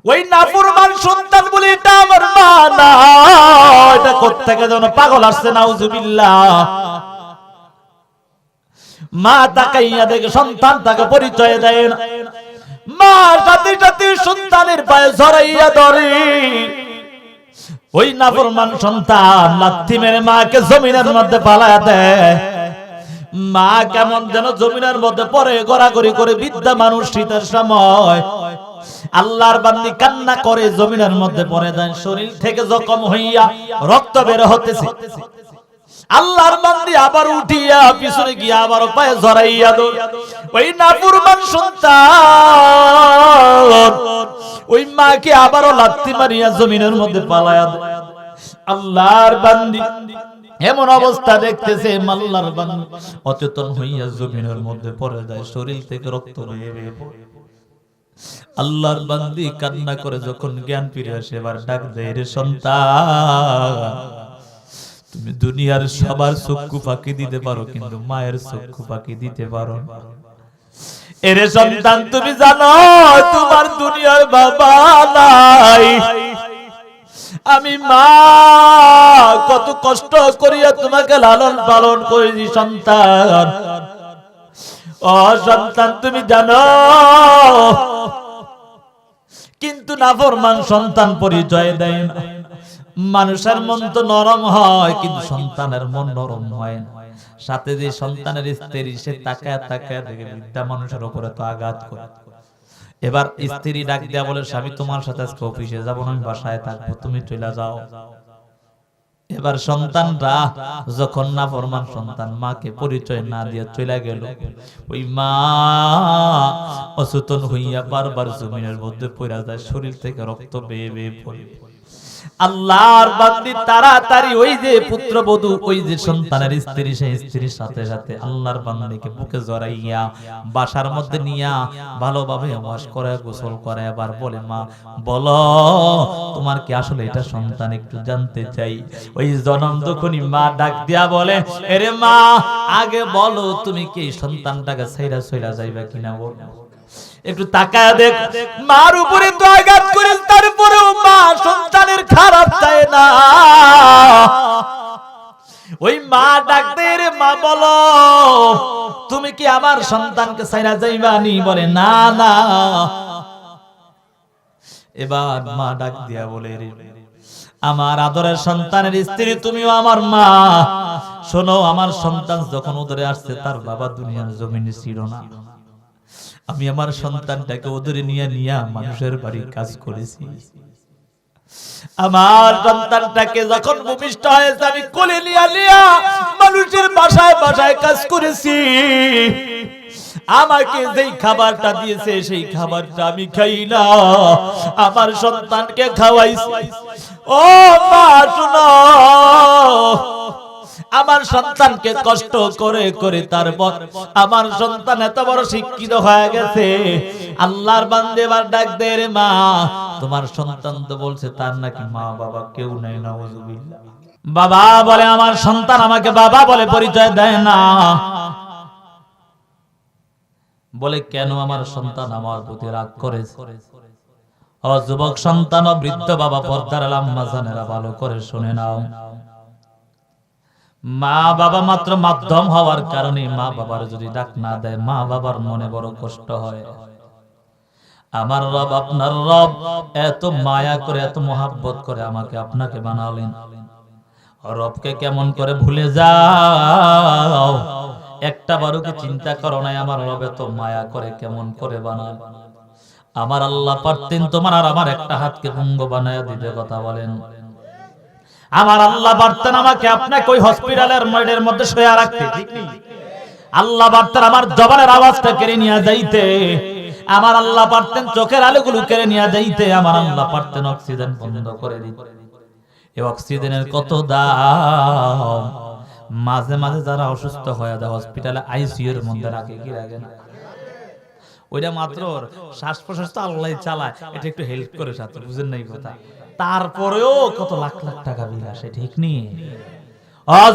ওই নাফরমান সন্তান বলে এটা আমার মা না, এটা কোত্থেকে যেন পাগল আসছে, নাউজুবিল্লাহ। মা তাকাইয়া দেখে সন্তান তাকে পরিচয় দেয় না। মা সাথে সাথে সন্তানের পায়ে জড়াইয়া ধরে। ওই নাফরমান সন্তান লাথি মেরে মাকে জমিনের মধ্যে পালায়া দেয়। মা কেমন যেন জমিনের মধ্যে পড়ে গড়াগড়ি করে। বৃদ্ধা মানুষ, শীতের সময় আল্লাহর বান্দি কান্না করে জমিনের মধ্যে পড়ে যায়। শরীর থেকে জখম হইয়া রক্ত বের হতেছে। আল্লাহর বান্দি আবার উঠিয়া পিছনে গিয়া আবার পায়ে জড়াইয়া ধরে। ওই নাফরমান সন্তান ওই মাকে আবারও লাথি মারিয়া জমিনের মধ্যে পালায়া দেয়। আল্লাহর বান্দি এমন অবস্থা দেখতেছে, আল্লাহর বান্দি অচেতন হইয়া জমিনের মধ্যে পড়ে যায়। শরীর থেকে রক্ত বেয়ে বেয়ে পড়ে। আল্লাহর বান্দি কান্না করে যখন জ্ঞান ফিরে আসে, এবার ডাক দেয়, রে সন্তান, তুমি দুনিয়ার সবার চক্ষু ফাঁকি দিতে পারো, কিন্তু মায়ের চক্ষু ফাঁকি দিতে পারো না। এরে সন্তান, তুমি জানো তোমার দুনিয়ার বাবা নাই। আমি মা কত কষ্ট করিয়া তোমাকে লালন পালন করেছি সন্তান। ও সন্তান, তুমি জানো। কিন্তু নাফরমান সন্তান পরিচয় দেয় না। মানুষের মন তো নরম হয়, কিন্তু সন্তানের মন নরম হয় না। সাথে যে সন্তানের স্ত্রী, সে তাকায় তাকায় দেখে বৃদ্ধা মানুষের উপরে তো আঘাত করে। এবার স্ত্রী ডাক দেয়া বলে, স্বামী তোমার সাথে আজকে অফিসে যাবো না, আমি বাসায় থাকবো, তুমি চলে যাও। এবার সন্তানরা যখন নাফরমান সন্তান মাকে পরিচয় না দিয়ে চলে গেল, ওই মা অচেতন হইয়া বারবার জমিনের মধ্যে পড়ে যায়। শরীর থেকে রক্ত বেয়ে বেয়ে পড়ে। আল্লাহর বান্দি তাড়াতাড়ি ওই যে পুত্রবধূ, ওই যে সন্তানের স্ত্রী, সেই স্ত্রীর সাথে সাথে আল্লাহর বান্দিকে বুকে জড়াইয়া বাসার মধ্যে নিয়া ভালোভাবে ওয়াশ করে গোসল করে। আবার বলে, মা বলো তোমার কি আসলে এটা সন্তান, একটু জানতে চাই। ওই জনম যখনই মা ডাক দিয়া বলে, এরে মা আগে বলো তুমি কি সন্তানটাকে ছাইরা ছইরা যাইবা কিনা, বল একটু তাকায় দেখ। মার উপরে তো আঘাত করে, তারপরেও মা সন্তানের খারাপ চায় না। ওই মা ডাক দেয়, রে মা বলো তুমি কি আমার সন্তানকে ছাইরা যাইবা নি? বলে না না। এবার মা ডাক দিয়া বলে, রে আমার আদরের সন্তানের স্ত্রী, তুমিও আমার মা। শোনো, আমার সন্তান যখন উদরে আসছে, তার বাবা দুনিয়ার জমিনে ছিল না। আমি আমার সন্তানটাকে ওদের নিয়ে মানুষের বাড়ি কাজ করেছি। আমার সন্তানটাকে যখন ভূমিষ্ঠ হয়েছে, আমি কোলে নিয়া মানুষের বাসায় বাসায় কাজ করেছি। আমাকে যেই খাবারটা দিয়েছে, সেই খাবারটা আমি খাই না, আমার সন্তানকে খাওয়াইছি। ও মা শুনো, আমার সন্তানকে কষ্ট করে করে তারপর আমার সন্তান এত বড় শিক্ষিত হয়ে গেছে। আল্লাহর বান্দা এবার ডাক দেয়, রে মা তোমার সন্তান তো বলছে তার নাকি মা বাবা কেউ নাই, নাউজুবিল্লাহ। বাবা বলে, আমার সন্তান আমাকে বাবা বলে পরিচয় দেয় না। বলে, কেন আমার সন্তান আমার প্রতি রাগ করেছে? ও যুবক সন্তান ও বৃদ্ধ বাবা, পর্দার আম্মা জানেরা ভালো করে শুনে নাও। মা বাবা মাত্র মাধ্যম হওয়ার কারণে মা বাবার যদি ডাক না দেয়, মা বাবার মনে বড় কষ্ট হয়। আমার রব, আপনার রব এত মায়া করে, এত মহাব্বত করে আমাকে আপনাকে বানালেন। রবকে কেমন করে ভুলে যাও? একটা বারও কি চিন্তা করো নাই আমার রব এত মায়া করে কেমন করে বানাল? আমার আল্লাহ পারতেন তোমার আর আমার একটা হাতকে ভঙ্গ বানায়া দিতে, কথা বলেন। আমার আল্লাহ পারতেন আমাকে আপনাকে ওই হসপিটালের বেডের মধ্যে শুয়ে রাখতে, ঠিক নেই? আল্লাহ পারতেন আমার জবানের আওয়াজটা কেড়ে নিয়ে যাইতে। আমার আল্লাহ পারতেন চোখের আলোগুলো কেড়ে নিয়ে যাইতে। আমার আল্লাহ পারতেন অক্সিজেন বন্ধ করে দিতে। এই অক্সিজেনের কত দাম! মাঝে মাঝে যারা অসুস্থ হয়ে যায় হসপিটালে আইসিইউ এর মধ্যে রাখে, কি রাখে না? ওইটা মাত্র শ্বাস প্রশ্বাস তো আল্লাহ চালায়, এটা একটু হেল্প করে সাথে, বুঝেন নাই কথা? তারপরেও কত লাখ লাখ টাকা বিল আসে, ঠিক নেই?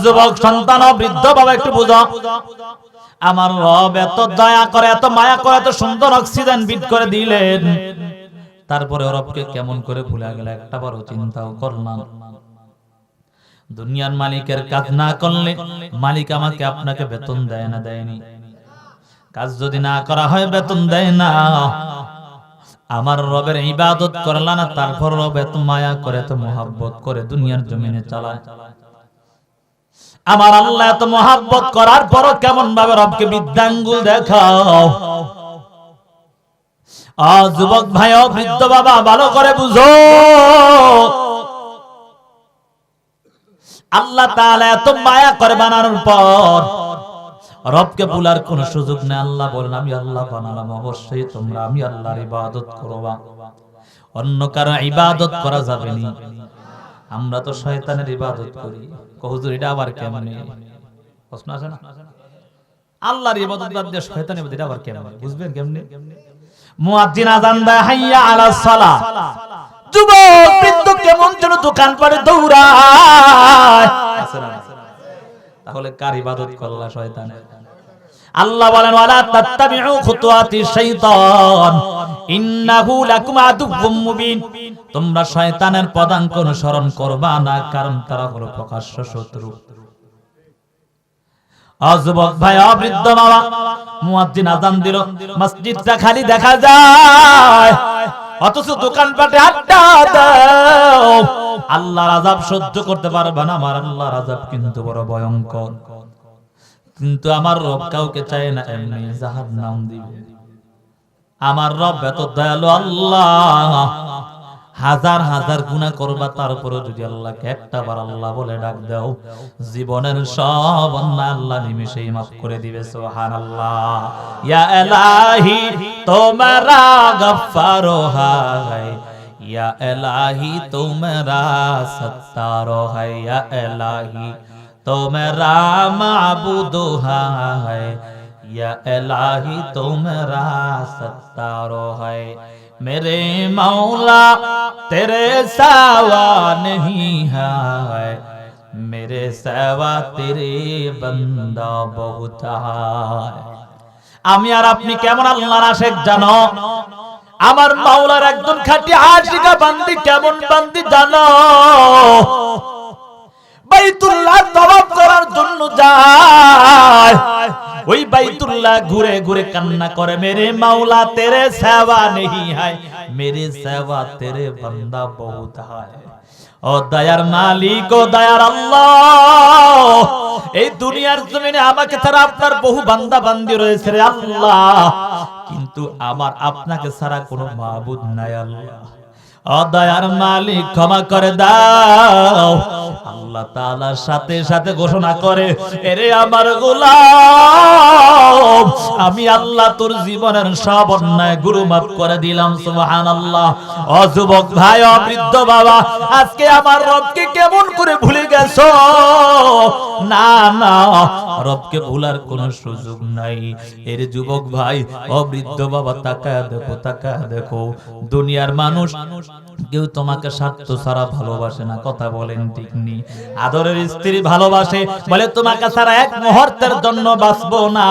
যুবক সন্তান ও বৃদ্ধ বাবা, একটু বুঝো, আমার রব এত দয়া করে, এত মায়া করে, এত সুন্দর অক্সিজেন বিট করে দিলেন। তারপরে রবকে কেমন করে ভুলে গেল একটা বারও চিন্তাও করলাম। দুনিয়ার মালিকের কাজ না করলে মালিক আমাকে আপনাকে বেতন দেয় না, দেয়নি? কাজ যদি না করা হয় বেতন দেয় না। আমার রবের ইবাদত করলা না, তারপর রব এত মায়া করে, এত মোহাব্বত করে দুনিয়ার জমিনে চালায়। আমার আল্লাহ এত মোহাব্বত করার পরও কেমন ভাবে রবকে বৃদ্ধাঙ্গুল দেখাও। যুবক ভাই ও বৃদ্ধ বাবা, ভালো করে বুঝো, আল্লাহ তাআলা এত মায়া করে বানানোর পর রবকে ভুলার কোন সুযোগ নেই। আল্লাহ বলেন, আমি আল্লাহ বানালাম, অবশ্যই তোমরা আমি আল্লাহর ইবাদত করবা, অন্য কারো ইবাদত করা যাবে না। আমরা তো শয়তানের ইবাদত করি। হুজুর এটা আবার কেমনে? প্রশ্ন আছে না? আল্লাহর ইবাদত বাদ দিয়ে শয়তানের ইবাদত, এটা আবার কেমনে? বুঝবেন কেমনে? মুয়াজ্জিন আযান দেয়, হাইয়া আলাস সালাহ। যুবক বৃদ্ধ কেমন যেন দোকান পাড়ে দৌড়ায়। তাহলে কার ইবাদত করলা? শয়তানের। আল্লাহ বলেন, ওয়ালা তাত্তাবিউ খুতুওয়াতিশ শাইতান ইন্নাহু লাকুম আদুউম মুবিন। তোমরা শয়তানের পদাঙ্ক অনুসরণ করবা না, কারণ তারা হলো প্রকাশ্য শত্রু। যুবক ভাই, বৃদ্ধ বাবা, মুয়াজ্জিন আযান দিল, মসজিদটা খালি দেখা যায়, অথচ দোকানপাটে আড্ডা দাও। আল্লাহর আযাব সহ্য করতে পারবে না। আমার আল্লাহর আযাব কিন্তু বড় ভয়ঙ্কর। কিন্তু আমার রব কাউকে চায় না এমনি জাহান্নাম দিবে। আমার রব এত দয়ালু আল্লাহ, হাজার হাজার গুনাহ করবা, তারপরে যদি আল্লাহকে একটা বার আল্লাহ বলে ডাক দাও, জীবনের সব অন্যায় আল্লাহ নিমেষেই মাফ করে দিবে। সুবহানাল্লাহ। ইয়া ইলাহি তোমারা গফফারো হায়, ইয়া ইলাহি তোমরা সত্তারো হায়, ইয়া ইলাহি তোমরা মাবুদো হায়, ইয়া ইলাহি তোমরা সত্তারো হায়। मेरे मौला तेरे सिवा नहीं है, मेरे सिवा तेरे बंदा बहुत है। আমি আর আপনি কেমন আল্লাহর আশিক জানো? আমার মাওলার একজন খাঁটি আশিকা বান্দি কেমন বান্দি জানো? বাইতুল্লাহ তওয়াফ করার জন্য যায়, ওই বাইতুল্লাহ ঘুরে ঘুরে কান্না করে, মেরে মাওলা তেরে সেवा नहीं है, मेरे सेवा तेरे बंदा बहुत है। ও দয়ার মালিক, ও দয়ার আল্লাহ, এই দুনিয়ার জমিনে আমাকে ছাড়া আপনার বহু বান্দা বান্দি রয়েছে রে আল্লাহ, কিন্তু আমার আপনাকে ছাড়া কোনো মাবুদ নাই আল্লাহ। ও দয়ার মালিক, ক্ষমা করে দাও। আল্লাহ তাআলার সাথে সাথে ঘোষণা করে, এরে আমার গোলাম, আমি আল্লাহ তোর জীবনের সব অন্যায় গুরু মাফ করে দিলাম। সুবহানাল্লাহ। ও যুবক ভাই, ও বৃদ্ধ বাবা, আজকে আমার রবকে কেমন করে ভুলে গেছো? না না, রবকে ভুলার কোনো সুযোগ নাই। এর যুবক ভাই, ও বৃদ্ধ বাবা, তাকায় দেখো, তাকায় দেখো, দুনিয়ার মানুষ কেউ তোমাকে স্বার্থ ছাড়া ভালোবাসে না, কথা বলেন ঠিক নি? আদরের স্ত্রী ভালোবাসে, বলে তোমাকে ছাড়া এক মুহূর্তের জন্য বাঁচবো না,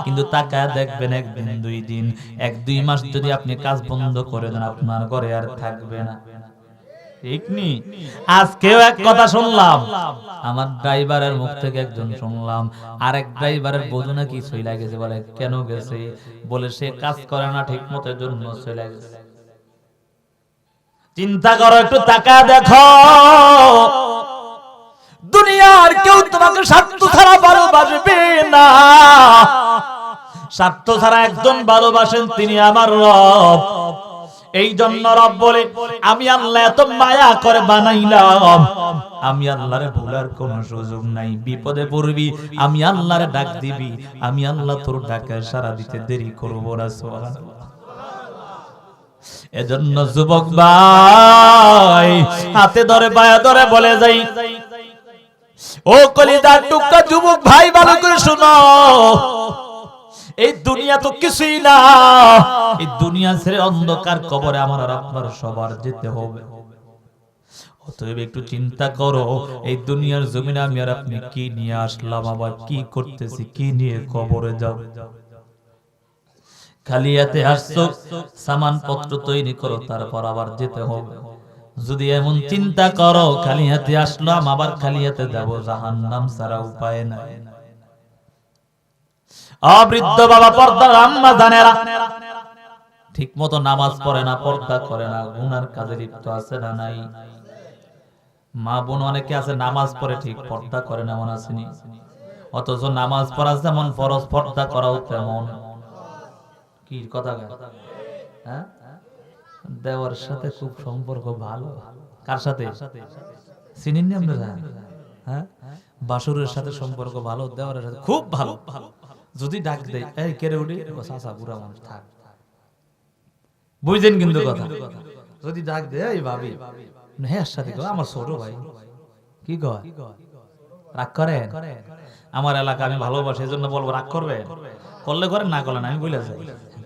কিন্তু তাকায় দেখবেন একদিন, দুই দিন, এক দুই মাস যদি আপনি কাজ বন্ধ করে দেন, আপনার ঘরে আর থাকবে না, ঠিক নি? আজকেও এক কথা শুনলাম, আমার ড্রাইভারের মুখ থেকে একজন শুনলাম, আরেক ড্রাইভারের বধূ নাকি চলে গেছে। বলে কেন গেছে? বলে সে কাজ করে না ঠিক মতো, জন্য চলে গেছে। চিন্তা করো, একটু তাকায় দেখো, দুনিয়ার কেউ তোমাকে স্বার্থ ছাড়া ভালোবাসবে না। স্বার্থ ছাড়া একজন ভালোবাসেন, তিনি আমার রব। এই জন্য রব বলে, আমি আল্লাহ এত মায়া করে বানাইলাম, আমি আল্লাহরে ভুলার কোন সুযোগ নাই। বিপদে পড়বি, আমি আল্লাহরে ডাক দিবি, আমি আল্লাহ তোর ডাকে সাড়া দিতে দেরি করব না। সুবহানাল্লাহ। এজন্য যুবক ভাই, হাতে ধরে পায়ে ধরে বলে যাই, ও কলিজার টুকরা যুবক ভাই, ভালো করে শোনো, এই দুনিয়া তো কিছুই না। এই দুনিয়া ছেড়ে অন্ধকার কবরে আমার আর আপনার সবার যেতে হবে। অতএব একটু চিন্তা করো, এই দুনিয়ার জমিনে আমি আর আপনি কি নিয়ে আসলাম, আবার কি করতেছি, কি নিয়ে কবরে যাব। খালি হাতে আসছো, সামান পত্র তৈরি করো, তারপর আবার যেতে হবে। যদি এমন চিন্তা করো খালি হাতে আসলাম আবার খালি হাতে যাবো, জাহান্নাম ছাড়া উপায় নাই। অবৃদ্ধ বাবা পর্দার আম্মা জানেরা ঠিক মতো নামাজ পড়ে না, পর্দা করে না, গুনার কাজে লিপ্ত আছে না নাই? মা বোন অনেকে আছে নামাজ পড়ে ঠিক পর্দা করে না, মনে আসেনি? অথচ নামাজ পড়া যেমন ফরজ, পর্দা করাও তেমন। কি কথা হ্যাঁ? দেওয়ার সাথে খুব সম্পর্ক ভালো। কার সাথে চিনেন নি আপনারা? হ্যাঁ, বাসুরের সাথে সম্পর্ক ভালো, দেওয়ারের সাথে খুব ভালো। যদি ডাক দেয় এই কেড়ে উঠে, চাচা বুড়া মানুষ থাক, বুঝছেন কিন্তু কথা। যদি ডাক দেয় এই ভাবি, হ্যাঁ সাথে আমার ছোট ভাই, কি কয় রাগ করেন? আমার এলাকা আমি ভালোবাসি, এই জন্য বলবো রাগ করবে? করলে করেন, না করলেন আমি বলে যাই,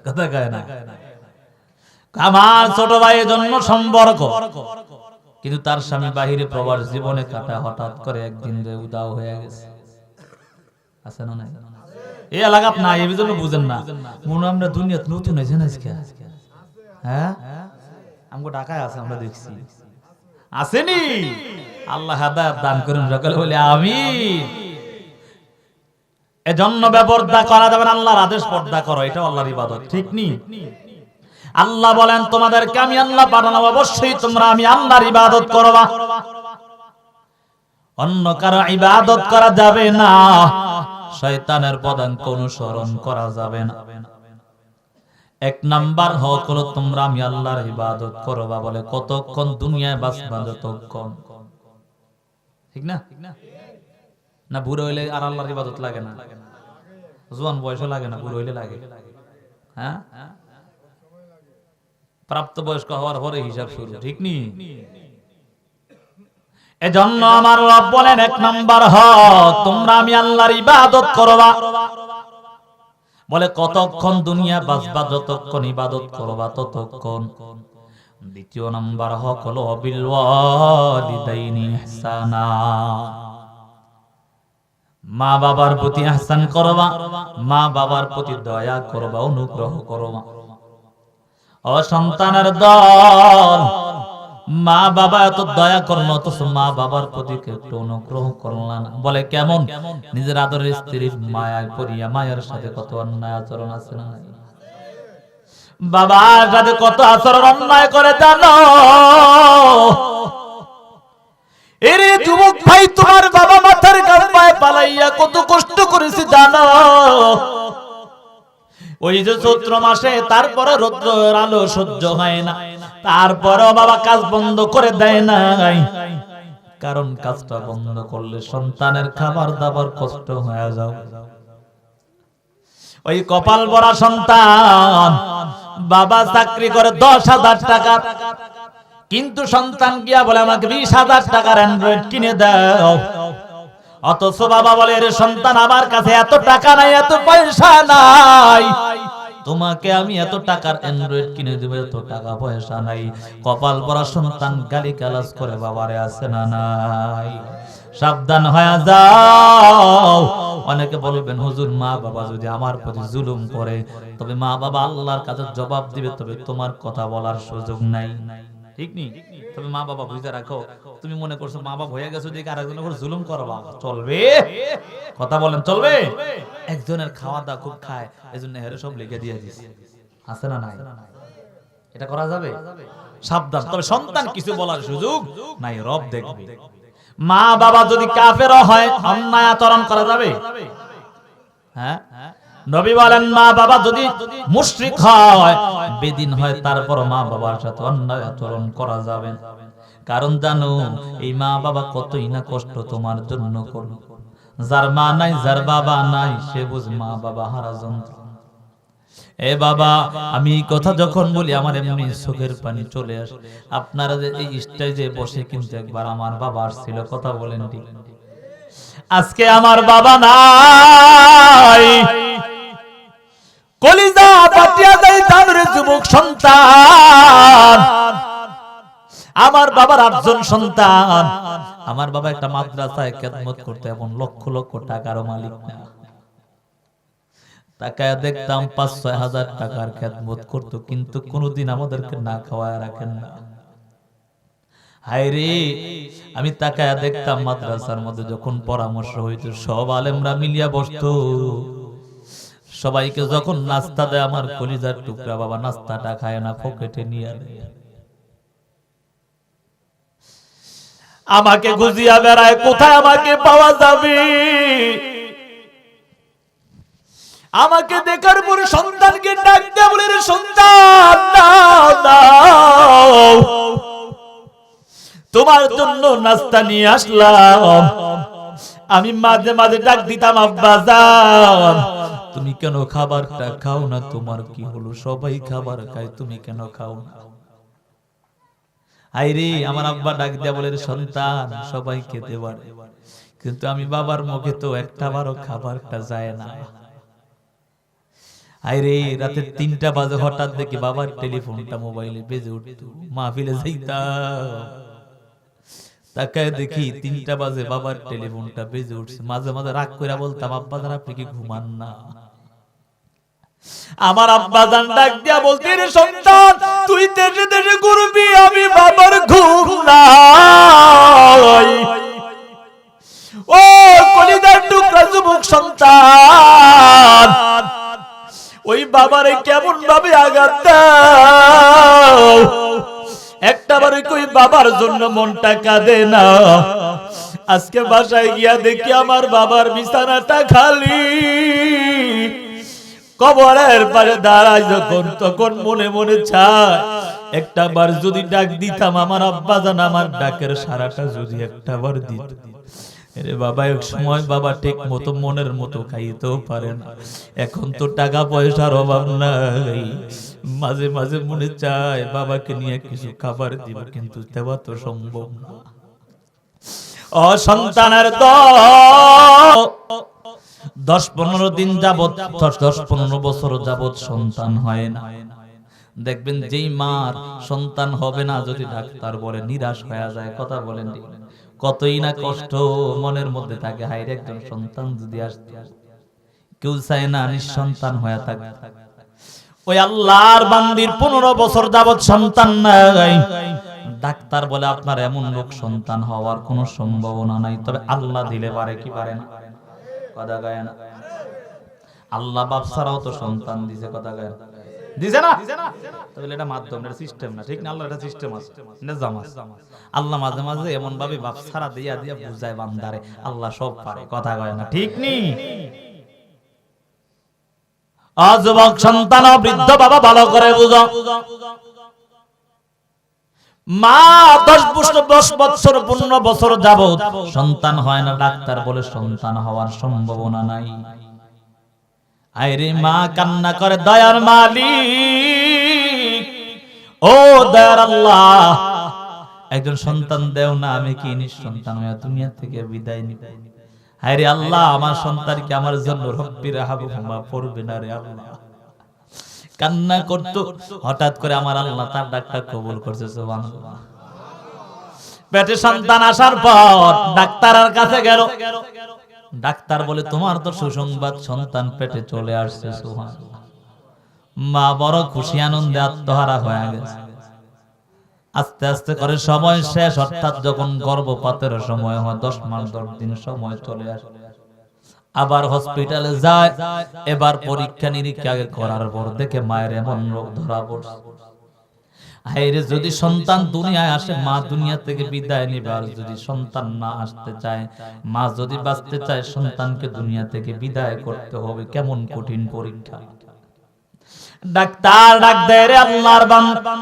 কথা কয় না। আমার ছোট ভাইয়ের জন্য সম্পর্ক, কিন্তু তার স্বামী বাহিরে প্রবাস জীবনে কাটা, হঠাৎ করে একদিন উদাও হয়ে গেছে। আছে না নাই? এই এলাকা না, এই জন্য বুঝেন না। মনে আমরা দুনিয়াতে নতুন হয়েছে না আজকে। হ্যাঁ, আমগো ঢাকায় আছে, আমরা দেখছি। আসেনি? আল্লাহ হাদায়াত দান করুন, সকলে বলে আমিন। এজন্য বেপরদা করা যাবে না, আল্লাহর আদেশ পর্দা করো, এটা আল্লাহর ইবাদত, ঠিক নি? আল্লাহ বলেন তোমাদেরকে আমি আল্লাহ পাঠানো, অবশ্যই তোমরা আমি আল্লাহর ইবাদত করবা, অন্য কারো ইবাদত করা যাবে না, শয়তানের পদাঙ্ক অনুসরণ করা যাবে না। এক নাম্বার হক হলো তোমরা আমি আল্লাহর ইবাদত করবা। বলে কতক্ষণ দুনিয়ায় বাঁচবা, যতক্ষণ, ঠিক না? না বুড়ো হইলে আর আল্লাহর ইবাদত লাগে না? জোয়ান বয়সে লাগে না, বুড়ো হইলে লাগে। হ্যাঁ, প্রাপ্ত বয়স্ক হওয়ার পরে হিসাব শুরু, ঠিক নি? এজন্য আমার রব বলেন এক নাম্বার হক তোমরা আমি আল্লাহর ইবাদত করবা। বলে কতক্ষণ দুনিয়া বাঁচবা, যতক্ষণ ইবাদত করবা ততক্ষণ। দ্বিতীয় নাম্বার হক হলো বিল ওয়ালিদাইনি ইহসানা, মা বাবার প্রতি ইহসান করবা, মা বাবার প্রতি দয়া করবা, অনুগ্রহ করবা। ও সন্তানের দল, মা বাবা এত দয়া করলো, অথচ মা বাবার প্রতি একটু অনুগ্রহ করলা না। বলে কেমন? নিজের আদরের স্ত্রীর মায়ায় পড়িয়া মায়ের সাথে কত অন্যায় আচরণ আছে না? বাবার সাথে কত আচরণ অন্যায় করে জানো? এরে যুবক ভাই, তোমার বাবা মাথার ঘাম পায়ে পালাইয়া কত কষ্ট করেছে জানো? ওই যে চৈত্র মাসে তারপরে রৌদ্রের আলো সহ্য হয় না, তারপরেও বাবা কাজ বন্ধ করে দেয় নাই। কারণ কাজটা বন্ধ করলে সন্তানের খাবার দাবার কষ্ট হয়ে যাবে। ওই কপাল ভরা সন্তান, বাবা চাকরি করে 10,000 টাকা, কিন্তু সন্তান গিয়া বলে আমাকে 20,000 টাকার অ্যান্ড্রয়েড কিনে দাও। অথচ বাবা বলে রে সন্তান, আমার কাছে এত টাকা নাই, এত পয়সা নাই, তোমাকে আমি এত টাকার অ্যান্ড্রয়েড কিনে দেব, এত টাকা পয়সা নাই। কপাল পরা সন্তান গালি গালাজ করে বাবারে, আছে না নাই? সাবধান হয়ে যাও। অনেকে বলবেন হুজুর, মা বাবা যদি আমার প্রতি জুলুম করে তবে মা বাবা আল্লাহর কাছে জবাব দিবে, তবে তোমার কথা বলার সুযোগ নাই, ঠিক নি? তবে মা বাবা বুঝে রাখো, তুমি মনে করছো মা বাবা হয়ে গেছো দেখে আরেকজনের উপর জুলুম করবা, চলবে? কথা বলেন, চলবে? একজনের খাওয়া দাওয়া খুব খায়, এজন্য হেরে সব লিখে দিয়ে দিছে, আছে না নাই? এটা করা যাবে? সাবধান। তবে সন্তান কিছু বলার সুযোগ নাই, রব দেখবে। মা বাবা যদি কাফের হয়, অন্যায় আচরণ করা যাবে? হ্যাঁ, নবী বলেন মা বাবা যদি মুশরিক হয়, বেদিন হয়, তারপর মা বাবার সাথে অন্যায় আচরণ করা যাবে। কারণ জানো, এই মা বাবা কতই না কষ্ট তোমার জন্য করলো। যার মা নাই, যার বাবা নাই, সে বুঝ মা বাবা হারা যন্ত্রণা। এ বাবা, আমি এই কথা যখন বলি আমার এমনি চোখের পানি চলে আসে। আপনারা যে এই স্টেজে বসে কিন্তু একবার আমার বাবা আসছিল, কথা বলেন ঠিক? আজকে আমার বাবা নাই, কলিজা পাটিয়া যায় তাদের যুবক সন্তান। আমার বাবার 8 জন সন্তান। আমার বাবা একটা মাদ্রাসায় খেদমত করতে, এমন লক্ষ লক্ষ টাকারও মালিক না। তাকায় দেখতাম ৫-৬ হাজার টাকার খেদমত করতো, কিন্তু কোনোদিন আমাদেরকে না খাওয়ায় রাখেন না। হায়রে, আমি তাকায় দেখতাম মাদ্রাসার মধ্যে যখন পরামর্শ হইতো সব আলেমরা মিলিয়া বসতো, সবাইকে যখন নাস্তা দেয় আমার কলিজার টুকরা বাবা নাস্তাটা খায় না, পকেটে নিয়ে নেয়। আমাকে গুজিয়া বেড়ায়, কোথায় আমাকে পাওয়া যাবে? আমাকে দেখার পর সন্তানকে ডাক দেয়া বলে, রে সন্তান দাও দাও, তোমার জন্য নাস্তা নিয়ে আসলাম। আমি মাঝে মাঝে ডাক দিতাম, আব্বা যান তুমি কেন খাবারটা খাও না? তোমার কি হলো? সবাই খাবার খায়, তুমি কেন খাও না? আইরে, আমার আব্বা ডাক দেয়া বলে, সন্তান সবাই খেতে পারে, কিন্তু আমি বাবার মুখে তো একটা বারও খাবারটা যায় না। আইরে, রাতে ৩টা বাজে হঠাৎ দেখি বাবার টেলিফোনটা মোবাইলে বেজে উঠতো, মাহফিলে যাইতাম, তাকায় দেখি ৩টা বাজে বাবার টেলিফোনটা বেজে উঠছে। মাঝে মাঝে রাগ করে বলতাম, আব্বা জান আপনি কি ঘুমান না? আমার আব্বা জান ডাক দিয়া বলতে, রে সন্তান তুই দেশে দেশে ঘুরবি, আমি বাবার ঘুম নাই। ও কলিজার টুকরা যুবক সন্তান, ওই বাবারে কেমন ভাবে আঘাত দাও, একটাবারে কই বাবার জন্য মনটা কাঁদে না। আজকে বাসায় গিয়া দেখি আমার বাবার বিছানাটা খালি, কবরের পারে দাঁড়ায় যখন তখন মনে মনে চায় একটাবার যদি ডাক দিতাম, আমার আব্বা জান আমার ডাকের সারাটা যদি একটাবার দিত। রে বাবা, এক সময় বাবা ঠিক মতো মনের মতো খাইতেও পারে না, এখন তো টাকা পয়সার অভাব নাই, মাঝে মাঝে মনে চায় বাবাকে নিয়ে কিছু খাবার দিব, কিন্তু দেওয়া তো সম্ভব না। ও সন্তানের তো 10-15 দিন যাবত, 10-15 বছর যাবত সন্তান হয় না। দেখবেন যেই মার সন্তান হবে না, যদি ডাক্তার বলে নিরাশ হয়ে যায়, কথা বলেন কতই না কষ্ট মনের মধ্যে থাকে। হায়রে, একজন সন্তান যদি আসতো, কেউ চায় না নিঃসন্তান হয়ে থাকে। ওই আল্লাহর বান্দির 15 বছর যাবত সন্তান নাই, ডাক্তার বলে আপনার এমন লোক সন্তান হওয়ার কোনো সম্ভাবনা নাই, তবে আল্লাহ দিলে পারে কি পারে না? কথা গায় না? আল্লাহ বাপ ছাড়াও তো সন্তান দিছে, কথা গায় দিছে না? তাহলে এটা মাধ্যম, এটা সিস্টেম না, ঠিক না? আল্লাহ এটা সিস্টেম আছে, নিজাম আছে। আল্লাহ মাঝে মাঝে এমন ভাবে বাপ ছাড়া দিয়া দিয়া বুঝায় বান্দারে, আল্লাহ সব পারে, কথা কয় না, ঠিক নি? যুবক সন্তান, বৃদ্ধ বাবা, ভালো করে বুঝো, মা 10 বছর 15 বছর যাবত সন্তান হয় না, ডাক্তার বলে সন্তান হওয়ার সম্ভাবনা নাই। আইরে মা কান্না করে, দয়ার মালিক, ও দয়ার আল্লাহ, একজন সন্তান দেও না, আমি কি নিঃসন্তান হয়ে দুনিয়া থেকে বিদায় নিব? হায়রে আল্লাহ, আমার সন্তানকে আমার জন্য রব্বির হাবুহুমা পড়বে না রে আল্লাহ। কান্না করতো, হঠাৎ করে আমার আল্লাহ তার ডাকটা কবুল করছে, সুবহানাল্লাহ। পেটে সন্তান আসার পর ডাক্তারের কাছে গেল, ডাক্তার বলে তোমার তো সুসংবাদ, সন্তান পেটে চলে আসছে, সুবহানাল্লাহ। মা বড় খুশি আনন্দে আত্মহারা হয়ে গেছে। আস্তে আস্তে করে সময় শেষ, অর্থাৎ যখন গর্ভপাতের সময় হয়, 10 মাস 10 দিন সময় চলে আসে, আবার হসপিটালে যায়। এবার পরীক্ষা নিরীক্ষা করার পর দেখে মায়ের এমন রোগ ধরা পড়ছে। হায়রে, যদি সন্তান দুনিয়ায় আসে, মা দুনিয়া থেকে বিদায় নিবে, আর যদি সন্তান না আসতে চায়, মা যদি বাঁচতে চায়, সন্তানকে দুনিয়া থেকে বিদায় করতে হবে। কেমন কঠিন পরীক্ষা! ডাক্তার ডাক দেয়, রে আল্লাহর বান্দা,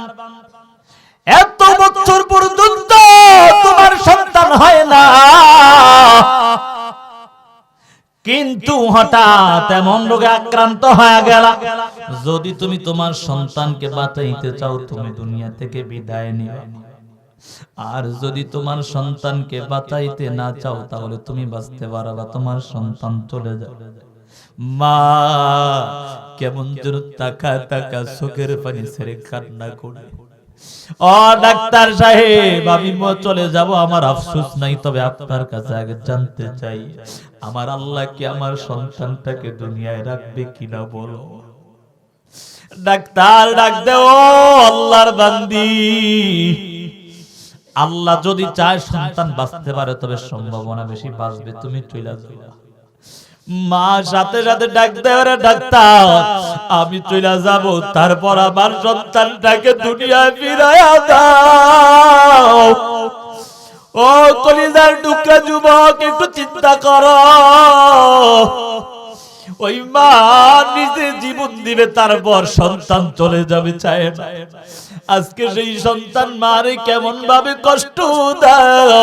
এত বছর পর্যন্ত তোমার সন্তান হয় না, কিন্তু হঠাৎ এমন রোগে আক্রান্ত হয়ে গেল, যদি তুমি তোমার সন্তানকে বাঁচাইতে চাও, তুমি দুনিয়া থেকে বিদায় নিও, আর যদি তোমার সন্তানকে বাঁচাইতে না চাও, তাহলে তুমি বাঁচতে পারবা, তোমার সন্তান চলে যাবে। মা কেমন যেন তাকা তাকা চোখের পানি ছেড়ে কান্না করে, ও ডাক্তার সাহেব, আমি চলে যাব, আমার আফসোস নাই, তবে আপনার কাছে আগে জানতে চাই আমার আল্লাহ কি আমার সন্তানটাকে দুনিয়ায় রাখবে কিনা বলো। ডাক্তার ডাক দে, ও আল্লাহর বান্দি, আল্লাহ যদি চায় সন্তান বাঁচতে পারে তবে সম্ভাবনা বেশি বাঁচবে, তুমি চলে যাও। মা সাথে সাথে ডাক দেয়, ডাক্তার আমি চলে যাব, তারপর আমার সন্তানটাকে দুনিয়ায় ফিরাইয়া দাও। ও কলিজার টুকরা যুবক, একটু চিন্তা করো। ওই মা নিজে জীবন দিবে, তারপর সন্তান চলে যাবে চায় না। আজকে সেই সন্তান মারে কেমন ভাবে কষ্ট দাও,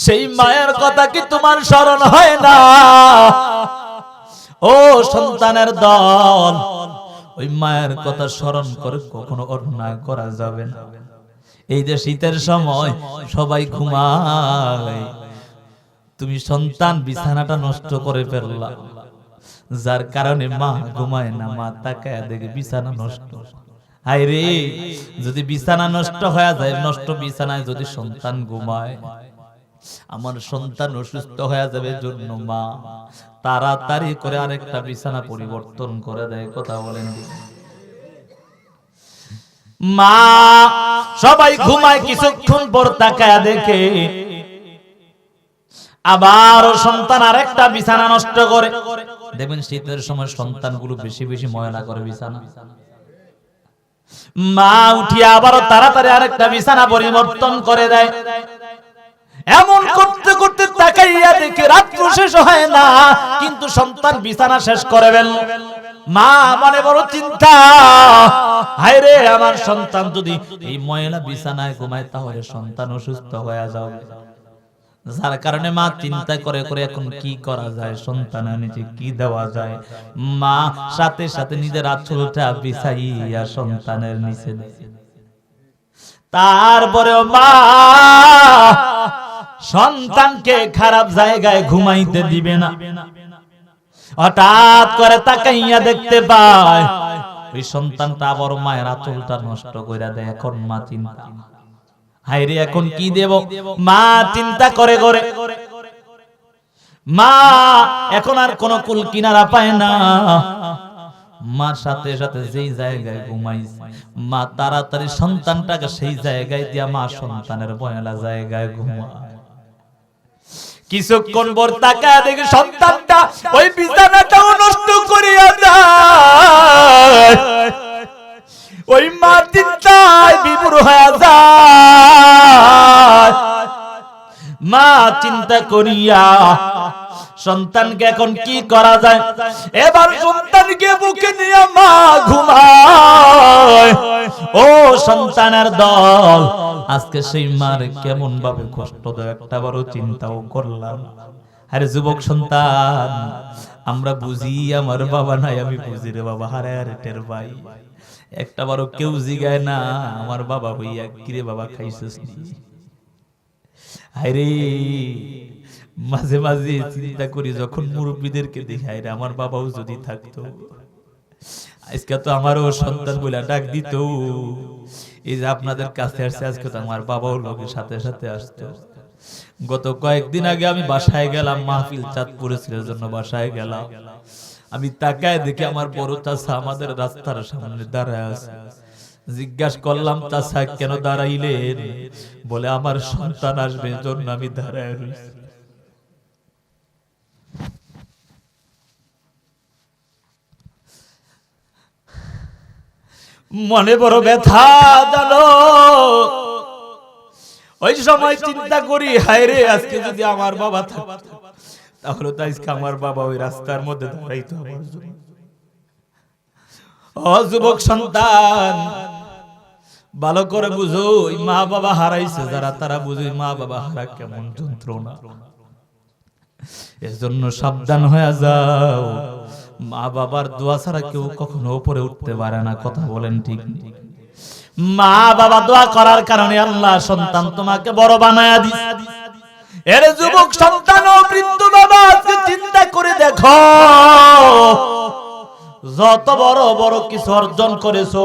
সেই মায়ের কথা কি তোমার স্মরণ হয় না? ও সন্তানের দল, ওই মায়ের কথা স্মরণ করে কখনো অন্যায় করা যাবে না। এই যে শীতের সময় সবাই ঘুমায়, তুমি সন্তান বিছানাটা নষ্ট করে ফেললা, যার কারণে মা ঘুমায় না, মা তাকায় দেখে বিছানা নষ্ট। হায় রে, যদি বিছানা নষ্ট হয়ে যায়, নষ্ট বিছানায় যদি সন্তান ঘুমায়, আমার সন্তান অসুস্থ হয়ে যাবে, জন্য মা তাড়াতাড়ি করে আরেকটা বিছানা পরিবর্তন করে দেয়। কথা বলেন, মা সবাই ঘুমায়, কিছুক্ষণ পর তাকায় দেখে আবার সন্তান আরেকটা বিছানা নষ্ট করে। দেখবেন শীতের সময় সন্তানগুলো বেশি বেশি ময়লা করে বিছানা। মা উঠিয়ে আবারও তাড়াতাড়ি আরেকটা বিছানা পরিবর্তন করে দেয়। এমন করতে করতে তাকাইয়া দেখে রাত্র শেষ হয় না, কিন্তু সন্তান বিছানা শেষ করে ফেলল। মা মনে বড় চিন্তা, হায় রে, আমার সন্তান যদি এই ময়লা বিছানায় ঘুমায় তাহলে সন্তান অসুস্থ হয়ে যাবে। যার কারণে মা চিন্তা করে করে এখন কি করা যায়, সন্তানের নিচে কি দেওয়া যায়। মা সাথে সাথে নিজের আঁচলটা বিছাইয়া সন্তানের নিচে দেয়। তারপরেও মা সন্তানকে খারাপ জায়গায় ঘুমাইতে দিবে না। হঠাৎ করে তাকাইয়া দেখতে পায় ওই সন্তানটা আবার মায়ের আঁচলটা নষ্ট করে দেয়। এখন মা চিন্তা, হায় রে, এখন কি দেব? মা চিন্তা করে করে মা এখন আর কোন কুল কিনারা পায় না। মার সাথে সাথে যেই জায়গায় ঘুমাইছে, মা তাড়াতাড়ি সন্তানটাকে সেই জায়গায় দিয়া মা সন্তানের ময়লা জায়গায় ঘুমায়। কিছুক্ষণ পর তাকায় দেখে সন্তানটা ওই বিছানাটাও নষ্ট করিয়া দেয়। ওই মা চিন্তায় বিভোর হয়ে যায়। মা চিন্তা করিয়া সন্তানকে এখন কি করা যায়, এবার সন্তানকে বুকে নিয়ে মা ঘুমায়। ও সন্তানের দল, আজকে সেই মার কেমন ভাবে কষ্ট দেয় একটা বড় চিন্তাও করলাম। আরে যুবক সন্তান, আমরা বুঝি আমার বাবা নাই, আমি বুঝি রে বাবা, হারে হারে টের ভাই, একটা বারো কেউ জিগায় না আমার বাবা হইয়া কিরে বাবা খাইছিস নি। হায়রে, মাঝে মাঝে চিন্তা করি যখন মুরব্বীদেরকে দেখি, হায়রে আমার বাবাও যদি থাকতো, আজকে তো আমারও সন্তান বলে ডাক দিত। এই যে আপনাদের কাছে আসছে, আজকে তো আমার বাবাও লোকের সাথে সাথে আসতো। গত কয়েকদিন আগে আমি বাসায় গেলাম, মাহফিল চাঁদপুরে ছিল জন্য বাসায় গেলাম। আমি তাকায় দেখি আমার বড় চাচা আমাদের রাস্তার সামনে দাঁড়ায় আছে। জিজ্ঞাসা করলাম, চাচা কেন দাঁড়াইলেন? বলে আমার সন্তান আসবে জন্য আমি দাঁড়ায় রয়েছি। মনে বড় ব্যথা জানো। ওই সময় চিন্তা করি, হায় রে, আজকে যদি আমার বাবা থাকতো তাহলে তো আজকে আমার বাবা ওই রাস্তার মধ্যে দাঁড়াইতো আমার জন্য। ও যুবক সন্তান, ভালো করে বুঝো, ওই মা বাবা হারাইছে যারা, তারা বুঝো মা বাবা হারা কেমন যন্ত্রণা। এজন্য সাবধান হয়ে যাও। মা বাবার দোয়া ছাড়া কেউ কখনো উপরে উঠতে পারে না। কথা বলেন ঠিক? মা বাবা দোয়া করার কারণে আল্লাহ সন্তান তোমাকে বড় বানায়া দিছে। এর যুবক সন্তান ও বৃদ্ধ বাবা, আজকে চিন্তা করে দেখো, যত বড় বড় কিছু অর্জন করেছো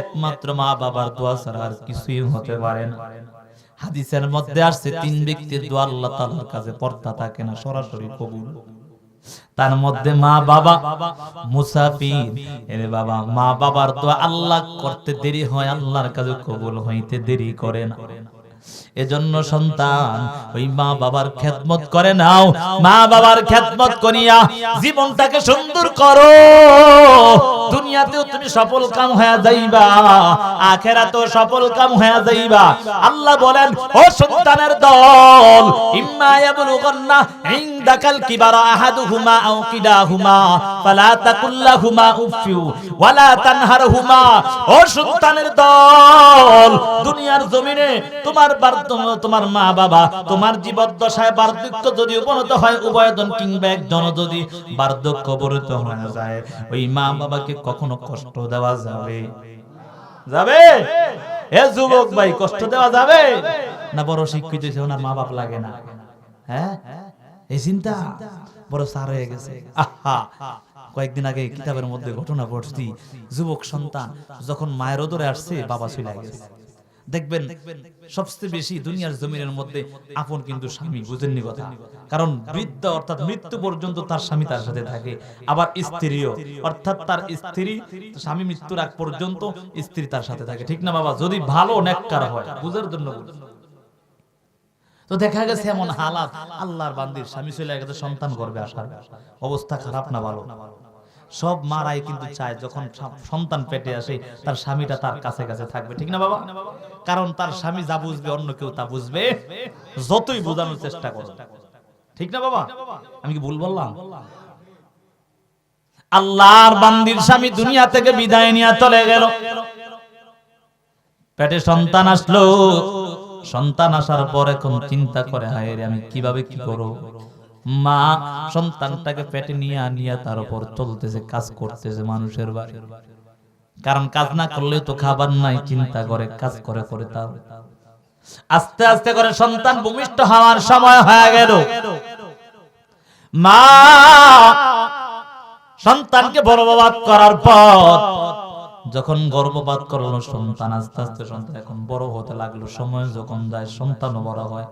একমাত্র মা বাবার দোয়া ছাড়া আর কিছুই হতে পারে না। হাদিসের মধ্যে আসছে 3 ব্যক্তির দোয়া আল্লাহ তাআলার কাছে পর্দা থাকে না, সরাসরি কবুল। তার মধ্যে মা বাবা, মুসাফির। এরে বাবা, মা বাবার দোয়া আল্লাহ করতে দেরি হয়, আল্লাহর কাছে কবুল হইতে দেরি করে না। এজন্য সন্তান ওই মা বাবার খেদমত করে নাও, মা বাবার খেদমত করিয়া জীবনটাকে সুন্দর করো। দুনিয়াতেও তুমি সফল কাম হয়ে যাইবা, আখিরাতেও সফল কাম হয়ে যাইবা। আল্লাহ বলেন, ও সন্তানের দল, ইম্মা ইয়াবলুগান্না ইনদাকাল কিবারা আহাদুহুমা আও কিলাহুমা ফালা তাকুল লাহুমা উফফি ওয়ালা তানহারহুমা। ও সন্তানের দল, দুনিয়ার জমিনে তোমার মা বাবা তোমার জীবদ্দশায় বার্ধক্য যদি উপনীত হয়, উভয়জন কিংবা একজন যদি বার্ধক্য উপনীত হয়ে যায়, ওই মা বাবাকে কখনো কষ্ট দেওয়া যাবে? যাবে? এ যুবক ভাই, কষ্ট দেওয়া যাবে না? বড় শিক্ষিত হয়েছে, ওনার মা বাপ লাগে না, হ্যাঁ? এই চিন্তা বড় সার হয়ে গেছে। আহা, কয়েকদিন আগে কিতাবের মধ্যে ঘটনা পড়ছি, যুবক সন্তান যখন মায়ের ওদরে আসছে, বাবা চলে গেছে। দেখবেন সবচেয়ে বেশি দুনিয়ার জমিনের মধ্যে আপন কিন্তু স্বামী, বুঝেননি কথা? কারণ বৃদ্ধ অর্থাৎ মৃত্যু পর্যন্ত তার স্বামী তার সাথে থাকে। আবার স্ত্রীও, অর্থাৎ তার স্ত্রী স্বামী মৃত্যুর আগ পর্যন্ত স্ত্রী তার সাথে থাকে, ঠিক না বাবা? যদি ভালো নেককার হয়, বুঝার জন্য। তো দেখা গেছে এমন হালাত, আল্লাহর বান্দির স্বামী চলে গেছে, সন্তান গর্ভে আসার অবস্থা খারাপ না ভালো? সব মারাই কিন্তু চায় যখন সন্তান পেটে আসে তার স্বামীটা তার কাছে কাছে থাকবে, ঠিক না বাবা? কারণ তার স্বামী যা বুঝবে অন্য কেউ তা বুঝবে, যতই বোঝানোর চেষ্টা করো, ঠিক না বাবা? আমি কি ভুল বললাম? আল্লাহর বান্দির স্বামী দুনিয়া থেকে বিদায় নিয়ে চলে গেল, পেটে সন্তান আসলো। সন্তান আসার পর এখন চিন্তা করে, হায় রে, আমি কিভাবে কি করব? মা সন্তানটাকে পেটে নিয়ে তার উপর চলতেছে, কাজ করতেছে মানুষের বাড়ি, কারণ কাজ না করলে তো খাবার নাই। চিন্তা করে, কাজ করে করে তার আস্তে আস্তে করে সন্তান ভূমিষ্ঠ হওয়ার সময় হয়ে গেল। মা সন্তানকে গর্ভপাত করার পর যখন গর্ভপাত করলো সন্তান, আস্তে আস্তে সন্তান এখন বড় হতে লাগলো। সময় যখন যায়, সন্তানও বড় হয়।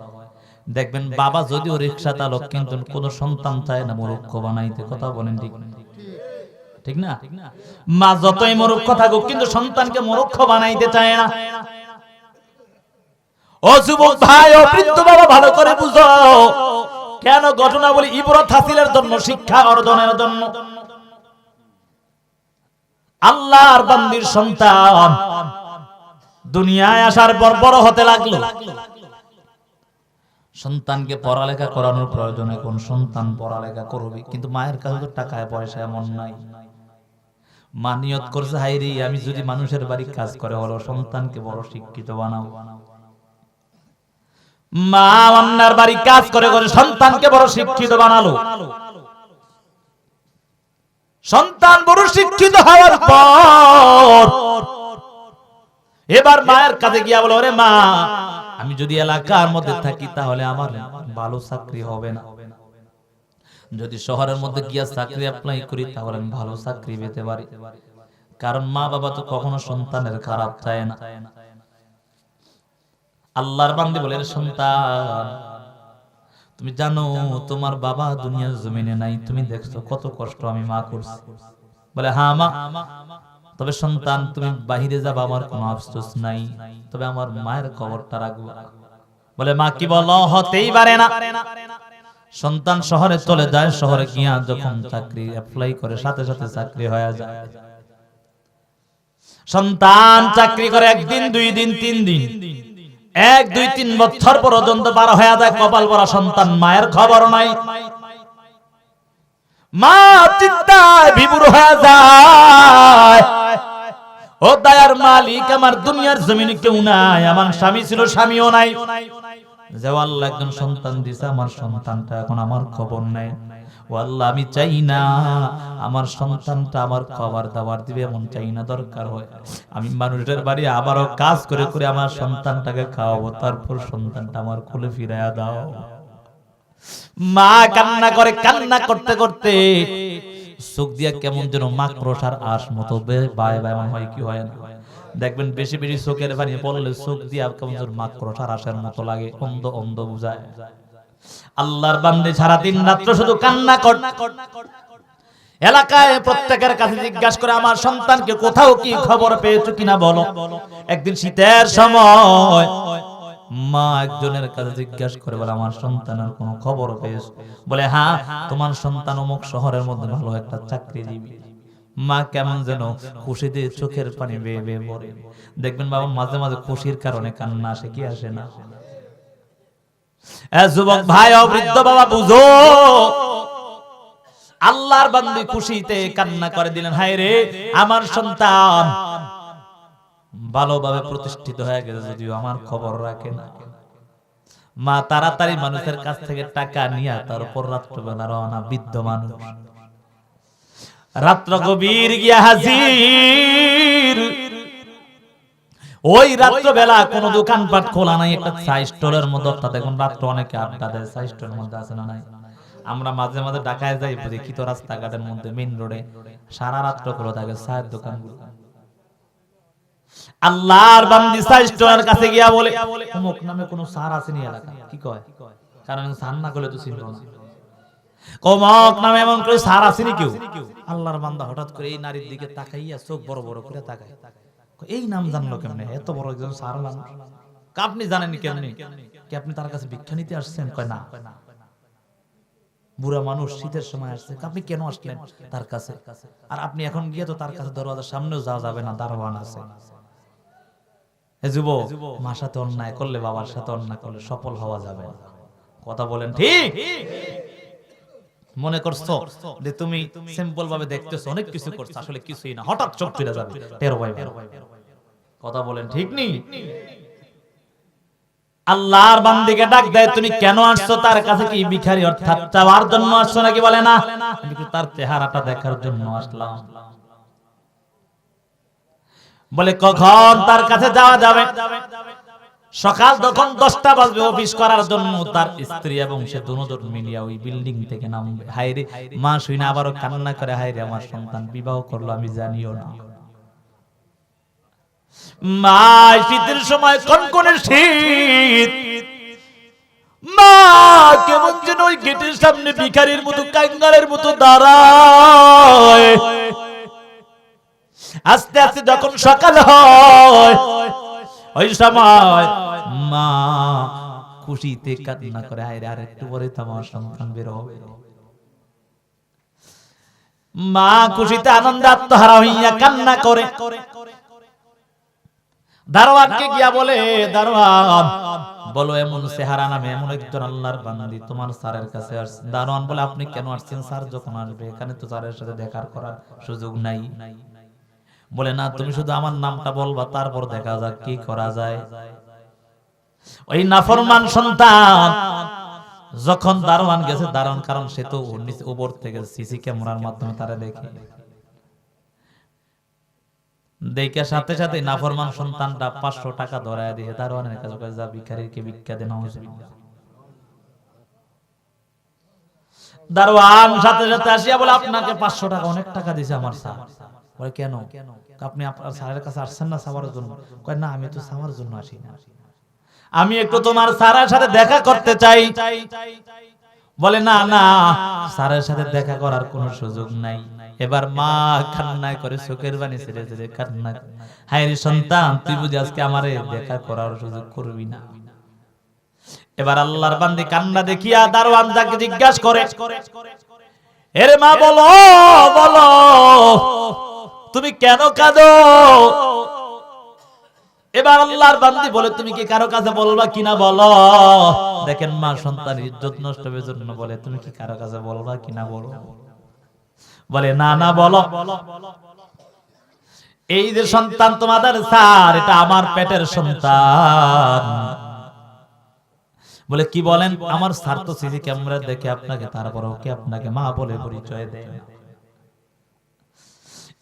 দেখবেন বাবা যদিও রিকশা চালক, কিন্তু কোন সন্তান চায় না মূর্খ বানাইতে, কথা বলেন ঠিক ঠিক না? মা যতই মূর্খ থাকুক, কিন্তু সন্তানকে মূর্খ বানাইতে চায় না। ও যুবক ভাই, ও বৃদ্ধ বাবা, ভালো করে বুঝো কেন ঘটনা বলি। ইবরত হাসিলের জন্য, শিক্ষা অর্জনের জন্য। আল্লাহর বান্দির সন্তান দুনিয়ায় আসার পর বড় হতে লাগলো। সন্তানকে পড়ালেখা করানোর প্রয়োজন, এখন সন্তান পড়ালেখা করবে, কিন্তু মায়ের কাছে তো টাকায় পয়সা এমন নাই। মা নিয়ত করছে, হাই রে, আমি যদি মানুষের বাড়ি কাজ করে হলো সন্তানকে বড় শিক্ষিত বানাবো। মা অন্যের বাড়ি কাজ করে করে সন্তানকে বড় শিক্ষিত বানালো। সন্তান বড় শিক্ষিত হওয়ার পর এবার মায়ের কাছে গিয়া বলে, ওরে মা, আমি যদি এলাকার মধ্যে থাকি তাহলে আমার ভালো চাকরি হবে না, যদি শহরের মধ্যে গিয়া চাকরি অ্যাপ্লাই করি তাহলে আমি ভালো চাকরি পেতে পারি। কারণ মা বাবা তো কখনো সন্তানের খারাপ চায় না। আল্লাহর বান্দী বলেন, সন্তান তুমি জানো তোমার বাবা দুনিয়ার জমিনে নাই, তুমি দেখছো কত কষ্ট আমি মা করছি? বলে, হ্যাঁ মা, তবে সন্তান তুমি বাহিরে যাবা, আমার কোনো আফসোস নাই, তবে আমার মায়ের খবরটা রাখবো। বলে, মা কি বলো? হতেই পারে না। সন্তান শহরে চলে যায়, শহরে গিয়া যখন চাকরি অ্যাপ্লাই করে সাথে সাথে চাকরি হয়ে যায়। সন্তান চাকরি করে 1 দিন 2 দিন 3 দিন, 1 2 3 বছর পর্যন্ত পার হয়ে যায়। কপাল পরা সন্তান, মায়ের খবর নাই। মা চিন্তায় বিভোর হয়ে যায়, ও দয়ার মালিক, আমার দুনিয়ার জমিনে কেউ নাই, আমার স্বামী ছিল, স্বামীও নাই, যে আল্লাহ একজন সন্তান দিছে, আমার সন্তানটা এখন আমার খবর নাই। ও আল্লাহ, আমি চাই না আমার সন্তানটা আমার খাবার দাবার দিবে, এমন চাই না। দরকার হয় আমি মানুষের বাড়ি আবারও কাজ করে করে আমার সন্তানটাকে খাওয়াবো, তারপর সন্তানটা আমার কোলে ফিরাইয়া দাও। মা কান্না করে, কান্না করতে করতে চোখ দিয়া কেমন যেন মাকড়সার আঁশ মতো বায় বায় হয় কি হয় না, দেখবেন বেশি বেশি চোখের পানি পড়লে চোখ দিয়া কেমন যেন মাকড়সার আঁশের মতো লাগে, অন্ধ অন্ধ বুঝায়। আল্লাহর বান্দে সারা দিন রাত্র শুধু কান্না কর। এলাকায় প্রত্যেকের কাছে জিজ্ঞাসা করে আমার সন্তানকে কোথাও কি খবর পেয়েছো কিনা বলো। একদিন শীতের সময় মা একজনের কাছে জিজ্ঞাসা করে বলে আমার সন্তানের কোনো খবর পেয়েছো? বলে হ্যাঁ, তোমার সন্তান অমুক শহরের মধ্যে ভালো একটা চাকরিজীবী। মা কেমন যেন খুশিতে চোখের পানি বেয়ে বেয়ে পড়ে। দেখবেন বাবা মাঝে মাঝে খুশির কারণে কান্না আসে কি আসে না? যুবক ভাই ও বৃদ্ধ বাবা বুঝো, আল্লাহর বান্দী খুশিতে কান্না করে দিলেন, হায় রে আমার সন্তান ভালোভাবে প্রতিষ্ঠিত হয়ে গেছে, যদিও আমার খবর রাখে না। মা তাড়াতাড়ি মানুষের কাছ থেকে টাকা নিয়ে তারপর রাত্রবেলা রওনা। বৃদ্ধ মানুষ রাত্র গভীর গিয়া হাজির। ওই রাত্রবেলা কোনো দোকানপাট খোলা নাই, একটা চা স্টলের মধ্যে। অর্থাৎ এখন রাত্র অনেকে আড্ডা দেয় চা স্টলের মধ্যে, আছে না নাই? আমরা মাঝে মাঝে ঢাকায় যাই, দেখি তো রাস্তাঘাটের মধ্যে মেইন রোডে সারা রাত্র খোলা থাকে চায়ের দোকানগুলো। আল্লাহর বান্দি চা স্টলের কাছে গিয়া বলে অমুক নামে কোনো স্যার আসেনি এলাকা? কি কয়? কারণ স্যার না করলে তো চিনল না। কমক নামে এমন করে স্যার আসেনি কেউ? আল্লাহর বান্দা হঠাৎ করে এই নারীর দিকে তাকাইয়া চোখ বড় বড় করে তাকায়, এই নাম জানলো কেমনে? এত বড় একজন স্যার মানুষ, আপনি জানেন কেমনে? কি আপনি তার কাছে ভিক্ষা নিতে আসছেন? কয় না। বুড়া মানুষ, শীতের সময় আসছে, আপনি কেন আসলেন তার কাছে? আর আপনি এখন গিয়ে তো তার কাছে দরওয়াজার সামনেও যাওয়া যাবে না, দারোয়ান আছে। হে যুবক, মার সাথে অন্যায় করলে, বাবার সাথে অন্যায় করলে সফল হওয়া যাবে না। কথা বলেন ঠিক? মনে করছো যে তুমি সিম্পল ভাবে দেখতেছো অনেক কিছু করছো, আসলে কিছুই না, হঠাৎ চোখ ফিরে যাবে, টের পাইবে। কথা বলেন ঠিক নি? আল্লাহর বান্দিকে ডাক দেয়, তুমি কেন আসছো তার কাছে? কি ভিখারি অর্থাৎ চাওয়ার জন্য আসছো নাকি? বলে না, আমি তো তার চেহারাটা দেখার জন্য আসলাম। বলে কখন তার কাছে যাওয়া যাবে? সকাল তখন 10টা বাজবে, অফিস করার জন্য তার স্ত্রী এবং সে দুজন মিলিয়া ওই বিল্ডিং থেকে নামবে। হায়রে, মা শুনে আবারও কান্না করে, হায়রে আমার সন্তান বিবাহ করলো আমি জানিও না। মা শীতের সময় কনকনে শীত, মা কেমন যেন ওই গেটের সামনে ভিখারির মতো, কাঙ্গালের মতো দাঁড়ায়। আস্তে আস্তে যখন সকাল হয়, ওই সময় মা খুশিতে কান্না করে, আরে আর একটু পরে তো আমার সন্তান বের হবে। মা খুশিতে আনন্দে আত্মহারা হইয়া কান্না করে। দারোয়ানকে গিয়া বলে, দারোয়ান বলো এমন চেহারা নামে এমন একজন আল্লাহর বান্দি তোমার স্যারের কাছে আসছে। দারোয়ান বলে, আপনি কেন আসছেন? স্যার যখন আসবে এখানে তো স্যারের সাথে দেখা করার সুযোগ নাই। বলে না, তুমি শুধু আমার নামটা বলবা, তারপর দেখা যাক কি করা যায়। ওই নাফরমান সন্তান যখন দারোয়ান গেছে, দারোয়ান কারণ সে তো উপর থেকে সিসি ক্যামেরার মাধ্যমে তারা দেখে, দেখে সাথে সাথে নাফরমান সন্তানটা 500 টাকা ধরায় দিয়ে দারোয়ানের কাছে কয়, যা ভিখারিকে ভিক্ষা দেন। দারোয়ান সাথে সাথে আসিয়া বলে, আপনাকে 500 টাকা অনেক টাকা দিছে আমার স্যার। বলে কেন? আপনি আপনার স্যারের কাছে আসছেন না চাওয়ার জন্য? কয় না, আমি তো চাওয়ার জন্য আসি না, আমি একটু তোমার স্যারের সাথে দেখা করতে চাই। বলে না না, স্যারের সাথে দেখা করার কোনো সুযোগ নাই। এবার মা কান্না করে, চোখের পানি ছেড়ে ছেড়ে কান্না, হায়রে সন্তান তুই বুঝি আজকে আমারে দেখা করার সুযোগ করবি না? এবার আল্লাহর বান্দি কান্না দেখিয়া দারোয়ান তাকে জিজ্ঞাসা করে, এরে মা বলো বলো তুমি কেন কাঁদো? এবার আল্লাহর বান্দি বলে, তুমি কি কারো কাছে বলবা কিনা বলো। দেখেন মা সন্তানের ইজ্জত নষ্ট হওয়ার জন্য বলে, তুমি কি কারো কাছে বলবা কিনা বলো। বলে না না বলো। এই যে সন্তান তোমাদের স্যার, এটা আমার পেটের সন্তান। বলে কি বলেন? আমার স্যার তো সিসি ক্যামেরা দেখে আপনাকে, তারপর ওকে আপনাকে মা বলে পরিচয় দেয়।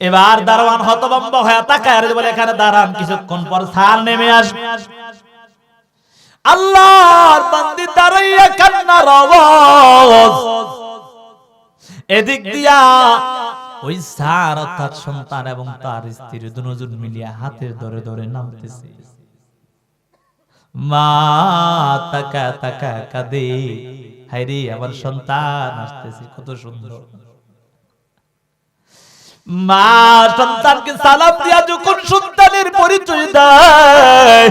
এবার দারোয়ান হতভম্ব হয়ে তাকায় আর বলে, এখানে দাঁড়ান, কিছুক্ষণ পর স্যার নেমে আসবে। আল্লাহর বান্দি দাঁড়াইয়া কান্নার আওয়াজ, এদিক দিয়া ওই স্যার অর্থাৎ সন্তান এবং তার স্ত্রী দুজন মিলিয়ে হাতের ধরে ধরে নামতেছে। মা তাকা তাকা কাঁদে, হায়রে আমার সন্তান আসতেছে, কত সুন্দর। মা সন্তানকে সালাম দিয়া যখন সন্তানের পরিচয় দেয়,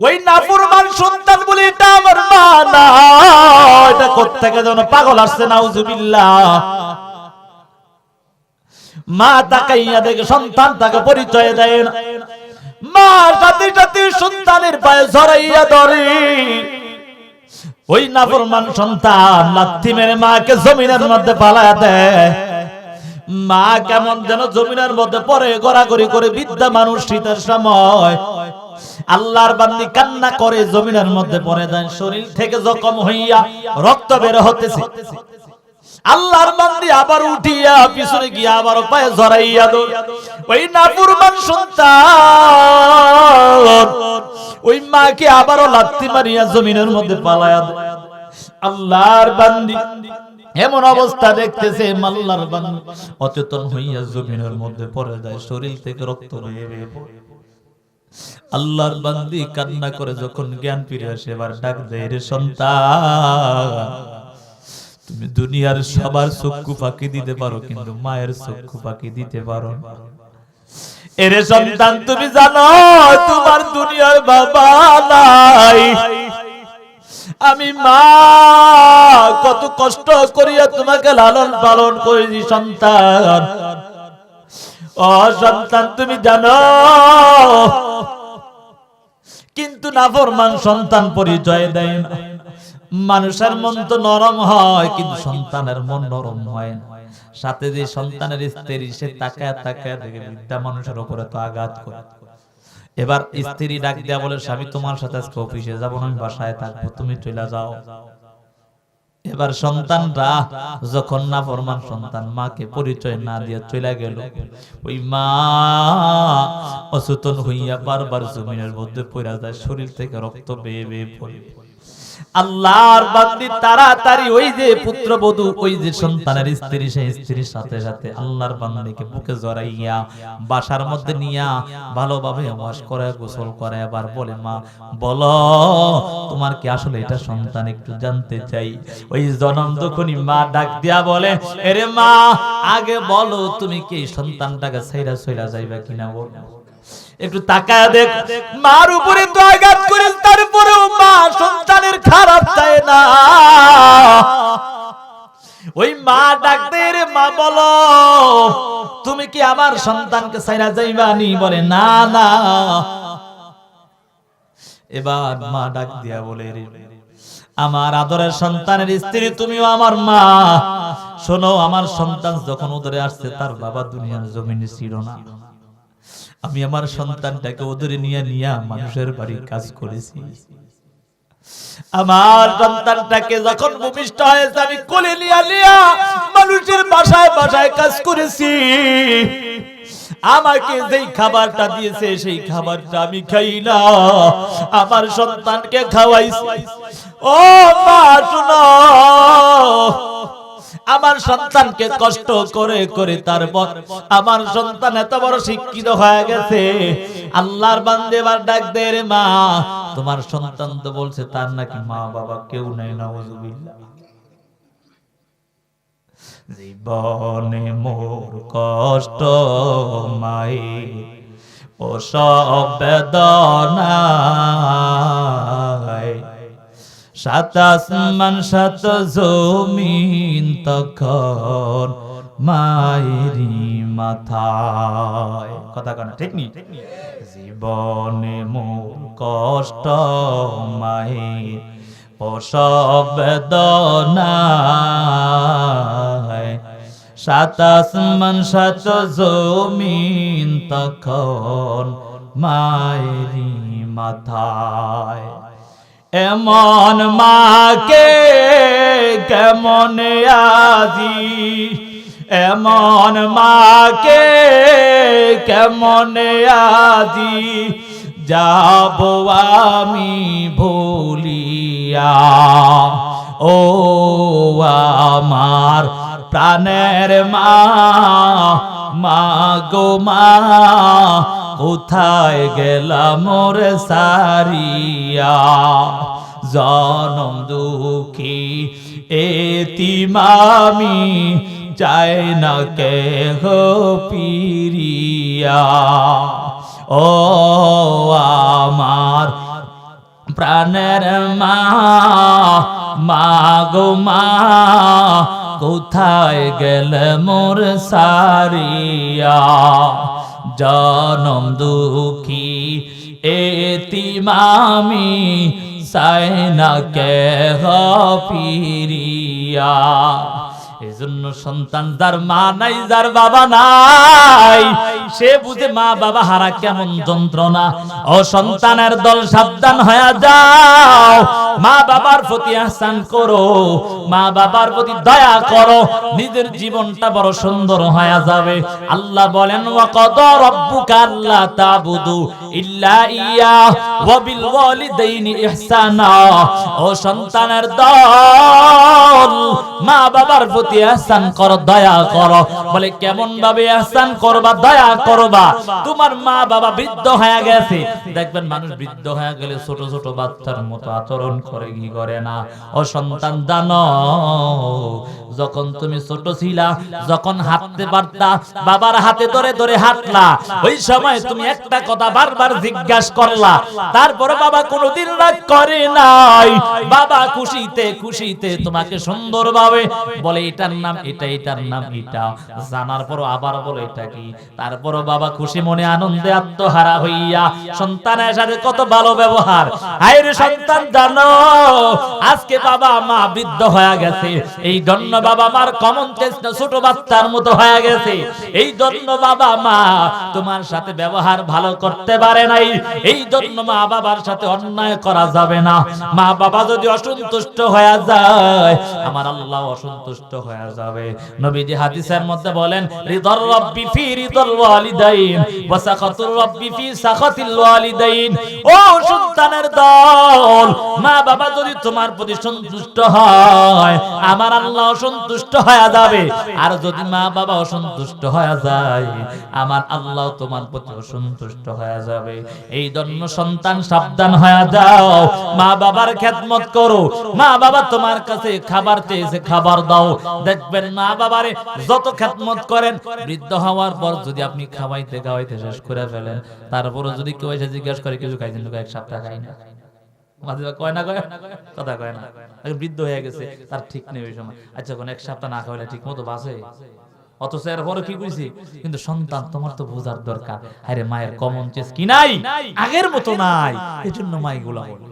ওই নাফরমান সন্তান বলে এটা আমার মা না, এটা কোত্থেকে যেন পাগল আসছে, নাউজুবিল্লাহ। মা তাকাইয়া দেখে সন্তান তাকে পরিচয় দেয় না। মা সাথে সাথে সন্তানের পায়ে জড়াইয়া ধরে। ওই নাফরমান সন্তান লাথি মেরে মাকে জমিনের মধ্যে পালায়া দেয়। মা কেমন যেন জমিনের মধ্যে পড়ে গড়াগড়ি করে। বৃদ্ধা মানুষ, শীতের সময় আল্লাহর বান্দি কান্না করে জমিনের মধ্যে পড়ে যায়। শরীর থেকে জখম হইয়া রক্ত বের হতেছে। আল্লাহর বান্দি আবার উঠিয়া পিছনে গিয়া আবার পায়ে জড়াইয়া ধরে। ওই নাফরমান সন্তান ওই মাকে আবারও লাথি মারিয়া জমিনের মধ্যে পালায়া দেয়। আল্লাহর বান্দি এমন অবস্থা দেখতেছে, আল্লাহর বান্দি অচেতন হইয়া জমিনের মধ্যে পড়ে যায়, শরীর থেকে রক্ত বেয়ে বেয়ে পড়ে। আল্লাহর বান্দি কান্না করে যখন জ্ঞান ফিরে আসে, এবার ডাক দেয়, রে সন্তান, তুমি দুনিয়ার সবার চক্ষু ফাঁকি দিতে পারো, কিন্তু মায়ের চক্ষু ফাঁকি দিতে পারো না। এরে সন্তান, তুমি জানো তোমার দুনিয়ার বাবা নাই, আমি মা কত কষ্ট করিয়া তোমাকে লালন পালন করেছি সন্তান। ও সন্তান, তুমি জানো। কিন্তু নাফরমান সন্তান পরিচয় দেয় না। মানুষের মন তো নরম হয়, কিন্তু সন্তানের মন নরম হয় না। সাথে যে সন্তানের স্ত্রী, সে তাকায় তাকায় দেখে বৃদ্ধা মানুষের উপরে তো আঘাত করে। এবার স্ত্রী ডাক দেয়া বলে, স্বামী তোমার সাথে আজকে অফিসে যাবো না, আমি বাসায় থাকবো, তুমি চলে যাও। এবার সন্তানরা যখন নাফরমান সন্তান মাকে পরিচয় না দিয়ে চলে গেল, ওই মা অচেতন হইয়া বারবার জমিনের মধ্যে পড়ে যায়, শরীর থেকে রক্ত বেয়ে বেয়ে পড়ে। আল্লাহর বান্দি তাড়াতাড়ি ওই যে পুত্রবধূ, ওই যে সন্তানের স্ত্রী, সেই স্ত্রীর সাথে সাথে আল্লাহর বান্দিকে বুকে জড়াইয়া বাসার মধ্যে নিয়া ভালোভাবে ওয়াশ করে গোসল করে। আবার বলে, মা বলো তোমার কি আসলে এটা সন্তান, একটু জানতে চাই। ওই জনম যখনই মা ডাক দিয়া বলে, এরে মা আগে বলো তুমি কি সন্তানটাকে ছাইরা ছাইরা যাইবা কিনা, বল একটু তাকায় দেখ। মার উপরে তো আঘাত করে, তারপরেও মা সন্তানের খারাপ চায় না। ওই মা ডাক দেয়, রে মা বলো তুমি কি আমার সন্তানকে ছাইরা যাইবা নি? বলে, না না। এবার মা ডাক দিয়া বলে, রে আমার আদরের সন্তানের স্ত্রী, তুমিও আমার মা। শোনো, আমার সন্তান যখন উদরে আসছে, তার বাবা দুনিয়ার জমিনে ছিল না। আমি আমার সন্তানটাকে ওদের নিয়ে নিয়ে মানুষের বাড়ি কাজ করেছি। আমার সন্তানটাকে যখন ভূমিষ্ঠ হয়েছে, আমি কোলে নিয়ে নিয়ে মানুষের বাসায় বাসায় কাজ করেছি। আমাকে যেই খাবারটা দিয়েছে, সেই খাবারটা আমি খাই না, আমার সন্তানকে খাওয়াইছি। ও মা শুনো, আমার সন্তানকে কষ্ট করে করে তারপর আমার সন্তান এত বড় শিক্ষিত হয়ে গেছে। আল্লাহর বান্দা এবার ডাক দেয়, রে মা তোমার সন্তান তো বলছে তার নাকি মা বাবা কেউ নাই, নাউজুবিল্লাহ। জীবনে মোর কষ্ট মাই ও সব বেদনায়, সাত আসমান সাত জমিন তখন মায়েরি মাথায়। কথা কানা ঠিক নি? জীবনে মোর কষ্ট মায়ের প্রসব বেদনায়, সাত আসমান সাত জমিন তখন মায়েরি মাথায়। এমন মাকে কেমন আজি, এমন মাকে কেমন আজি যাব আমি ভুলিয়া। ও আমার প্রাণের মা, মা গো মা, কোথায় গেলা মোর সারিয়া, জনম দুঃখী এতিম আমি, চাই না কেহ পিরিয়া। ও আমার প্রাণের মা, মা গো মা, কোথায় গেলে মোর সারিয়া, জনম দুঃখী এতিম আমি, চাই না কেহ পিরিয়া। এজন্য সন্তান যার মা নাই, যার বাবা নাই, সে বুঝে মা বাবা হারা কেমন যন্ত্রণা। ও সন্তানের দল সাবধান হয়ে যাও, মা বাবার প্রতি আহসান করো, মা বাবার প্রতি দয়া করো, নিজের জীবনটা বড় সুন্দর হয়ে যাবে। আল্লাহ বলেন ওয়া কাদা রাব্বুকা আল্লা তা'বুদু ইল্লা ইয়া ওয়া বিল ওয়ালিদাইনি ইহসানা। ও সন্তানের দল, মা বাবার প্রতি ইহসান করো, দয়া করো। বলে কেমন ভাবে ইহসান করবা, দয়া করবা? তোমার মা বাবা বৃদ্ধ হয়ে গেছে, দেখবেন মানুষ বৃদ্ধ হয়ে গেলে ছোট ছোট বাচ্চার মতো আচরণ করে, কি করে না? ও সন্তান জানো, যখন তুমি ছোট ছিলা, যখন হাঁটতে পারতা, বাবার হাতে ধরে ধরে হাঁটলা, ওই সময় তুমি একটা কথা বারবার জিজ্ঞাসা করলা, তারপরে বাবা কোনোদিন রাগ করে নাই। বাবা খুশিতে খুশিতে তোমাকে সুন্দরভাবে বলে এটার নাম এটা, এটার নাম এটা, জানার পর আবার বলে এটা কি। তারপরও বাবা খুশি মনে আনন্দে আত্মহারা হইয়া সন্তানের সাথে কত ভালো ব্যবহার। আইরে সন্তান জানো, আজকে বাবা মা বৃদ্ধ হয়ে গেছে, এই জন্য বাবা মার কমন চেষ্টা ছোট বাচ্চার মতো হয়ে গেছে। এই জন্য বাবা মা তোমার সাথে ব্যবহার ভালো করতে পারে নাই। এই জন্য মা বাবার সাথে অন্যায় করা যাবে না। মা বাবা যদি অসন্তুষ্ট হয়ে যায়, আমার আল্লাহ অসন্তুষ্ট হয়ে যাবে। নবীজি হাদিসের মধ্যে বলেন, রিদর রাব্বি ফি রিদল ওয়ালিদাইন ওয়া সাখাতুর রাব্বি ফি সাখাতিল ওয়ালিদাইন। ও সন্তানের দল, মা বাবা যদি তোমার প্রতি সন্তুষ্ট হয়, আমার আল্লাহ অসন্তুষ্ট হয়ে যাবে। আর যদি মা বাবা অসন্তুষ্ট হয়ে যায়, আমার আল্লাহ তোমার প্রতি অসন্তুষ্ট হয়ে যাবে। এই জন্য সন্তান সাবধান হয়ে যাও, মা বাবার খেদমত করো। মা বাবা তোমার কাছে খাবার চেয়েছে, খাবার দাও। দেখবেন মা বাবারে যত খেদমত করেন, বৃদ্ধ হওয়ার পর যদি আপনি খাওয়াইতে খাওয়াইতে শেষ করে ফেলেন, তারপরে যদি কেউ এসে জিজ্ঞাসা করে কিছু খাইছেন, এক সপ্তাহ খাই না, কয় না, কয় কথা কয় না, বৃদ্ধ হয়ে গেছে, তার ঠিক নেই ওই সময়। আচ্ছা কোন এক সপ্তাহ না খাওয়াইলে ঠিক মতো বাঁচে? অথচ এর পরে কি কইছি? কিন্তু সন্তান তোমার তো বোঝার দরকার, আরে মায়ের কমন চেস কি নাই, আগের মতো নাই, এজন্য মা এগুলা বলে।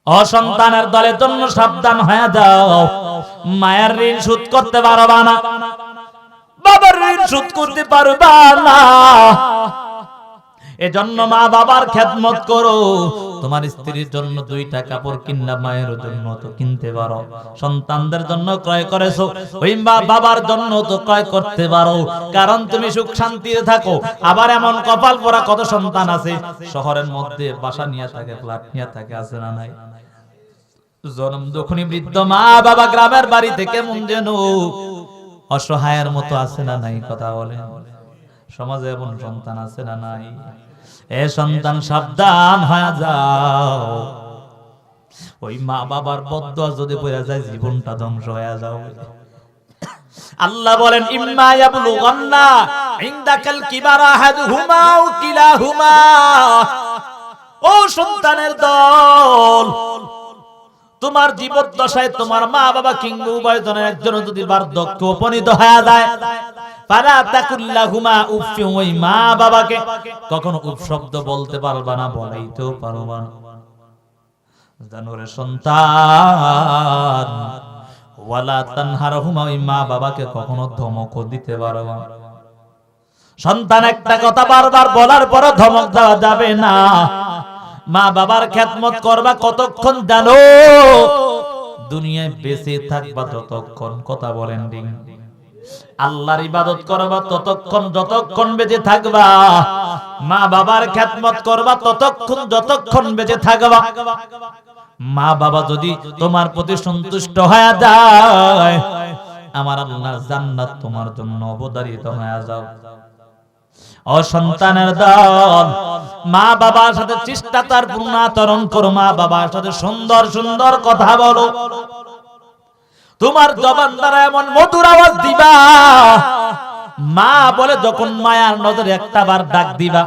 অসন্তানের দলের জন্য সাবধান হয়ে যাও। মায়ের ঋণ শোধ করতে পারবা না, বাবার ঋণ শোধ করতে পারবা না, এজন্য মা বাবার খেদমত করো। তোমার স্ত্রীর জন্য 2টা কাপড় কিনা মায়ের জন্য তো কিনতে পারো, সন্তানদের জন্য ক্রয় করেছো, ওই মা বাবার জন্য তো ক্রয় করতে পারো, কারণ তুমি সুখ শান্তিতে থাকো। আবার এমন কপাল পোড়া কত সন্তান আছে শহরের মধ্যে বাসা নিয়ে থাকে, ফ্ল্যাট নিয়ে থাকে, আছে না নাই? জনম যখনই বৃদ্ধ মা বাবা গ্রামের বাড়ি থেকে মন যেন অসহায়ের মতো আছে না নাই? কথা বলে, সমাজে এমন সন্তান আছে না নাই? এ সন্তান সাবধান হয়ে যাও, ওই মা বাবার বদদোয়া যদি পড়ে যায়, জীবনটা ধ্বংস হয়ে যাবে। আল্লাহ বলেন, ইম্মা ইয়াবলুগান্না ইনদাকাল কিবারা আহাদুহুমা আও কিলাহুমা। ও সন্তানের দল, তোমার জীবদ্দশায় তোমার মা বাবা কিংবা উভয়জনের একজন যদি বার্ধক্যে উপনীত হয়ে যায়, ফালা তাকুল্লাহুমা উফফি, ওই মা বাবাকে কখনো উফ শব্দ বলতে পারবা না, বলাইতেও পারবা না। জানোরে সন্তান, ওয়ালা তানহারহুমা, ওই মা বাবাকে কখনো ধমক দিতে পারবা না। সন্তান একটা কথা বারবার বলার পর ধমক দেওয়া যাবে না। মা বাবার খেদমত করবা কতক্ষণ জানো? দুনিয়ায় বেঁচে থাকবা যতক্ষণ। কথা বলেন ঠিক? আল্লাহর ইবাদত করবা ততক্ষণ যতক্ষণ বেঁচে থাকবা, মা বাবার খেদমত করবা ততক্ষণ যতক্ষণ বেঁচে থাকবা। মা বাবা যদি তোমার প্রতি সন্তুষ্ট হয়ে যায়, আমার আল্লাহর জান্নাত তোমার জন্য অবধারিত হয়ে যাও। ও সন্তানের দল, মা বাবার সাথে শিষ্টাচারপূর্ণ আচরণ করো, মা বাবার সাথে সুন্দর সুন্দর কথা বলো, তোমার জবান দ্বারা এমন মধুর আওয়াজ দিবা, মা বলে যখন মায়ার নজরে একটা বার ডাক দিবা,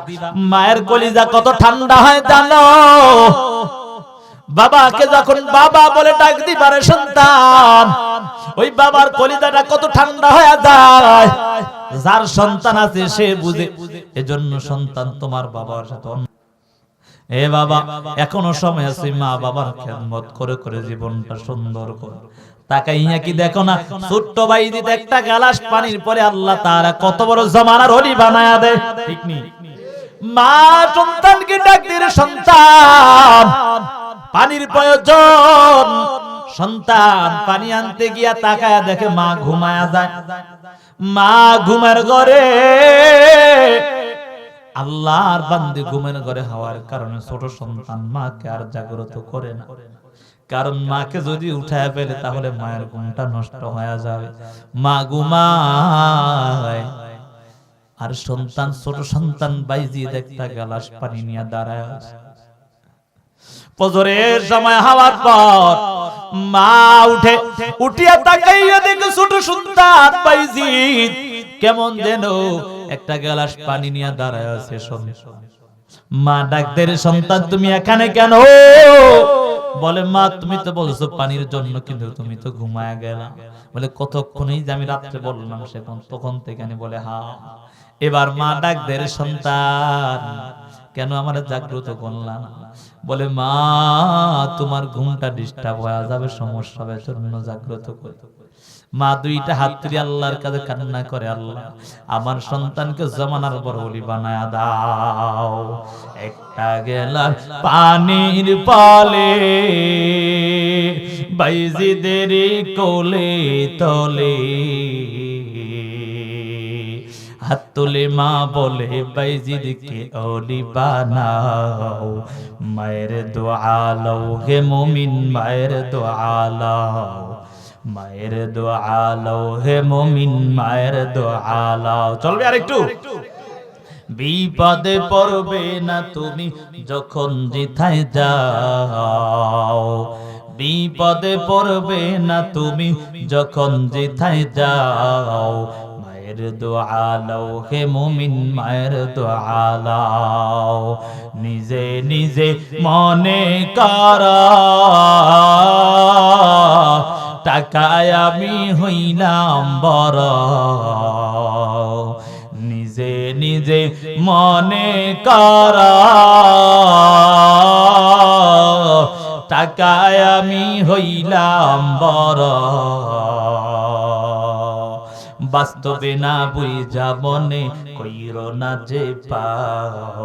মায়ের কলিজা কত ঠান্ডা হয় জানো? বাবাকে যখন বাবা বলে ডাক দিবা রে সন্তান, ওই বাবার কলিজাটা কত ঠান্ডা হয়ে যায়। যার সন্তান আছে সে বুঝে। এজন্য সন্তান তোমার বাবার সাথে, এ বাবা এখনো সময় আছে, মা বাবার খেদমত করে করে জীবনটা সুন্দর করো। তাকাইয়া কি দেখো না, ছোট্ট ভাই দিতে একটা গ্লাস পানির পরে আল্লাহ তাআলা কত বড় জামানার ওলি বানায়া দেয়, ঠিক নি? মা সন্তানকে ডাক দিয়ে, সন্তান পানির প্রয়োজন। সন্তান পানি আনতে গিয়া তাকায়া দেখে মা ঘুমায়া যায়। মা ঘুমের ঘরে, আল্লাহর বান্দী ঘুমের ঘরে হওয়ার কারণে ছোট সন্তান মাকে আর জাগ্রত করে না। কারণ মাকে যদি উঠায় ফেলে তাহলে মায়ের ঘুমটা নষ্ট হয়ে যাবে। মা ঘুমায়, আর সন্তান, ছোট সন্তান বাইজিদ একটা গ্লাস পানি নিয়ে দাঁড়ায় আছে। ফজরের সময় হওয়ার পর মা উঠিয়া তাকাইয়া দেখে ছোট সন্তান বাইজিদ কেমন যেন একটা গ্লাস পানি নিয়ে দাঁড়ায় আছে। মা ডাক দেয়, সন্তান তুমি এখানে কেন? বলে মা তুমি তো বলছো পানির জন্য, কিন্তু তুমি তো ঘুমায়া গেলা। বলে কতক্ষণই যে আমি রাত্রে বললাম সেখন তখন থেকে। বলে হ্যাঁ। এবার মা ডাক দেয়, সন্তান কেন আমার জাগ্রত করলাম? বলে মা তোমার ঘুমটা ডিস্টার্ব হয়ে যাবে, সমস্যা হবে, জন্য জাগ্রত করে। মা দুইটা হাত তুলে আল্লাহর কাছে কান্না করে, আল্লাহ আমার সন্তানকে জামানার বড় ওলি বানায়া দাও। একটা গেলার পানির পালে বাইজিদের কোলে তলে, হাত তুলে মা বলে বাইজিদকে ওলি বানাও। মায়ের দোয়া লও হে মুমিন, মায়ের দোয়া লও, মায়ের দোয়া লও হে মুমিন, মায়ের দোয়া লও। চলবে আর একটু। বিপদে পড়বে না তুমি যখন যেথায় যাও, বিপদে পড়বে না তুমি যখন যেথায় যাও। মায়ের দোয়া লও হে মুমিন, মায়ের দোয়া লও। নিজে নিজে মনে করা টাকায় আমি হইলাম বড়, নিজে নিজে মনে করা টাকায় আমি হইলাম বড়। বাস্তবে না বুঝা মনে কইরো না যে পাও।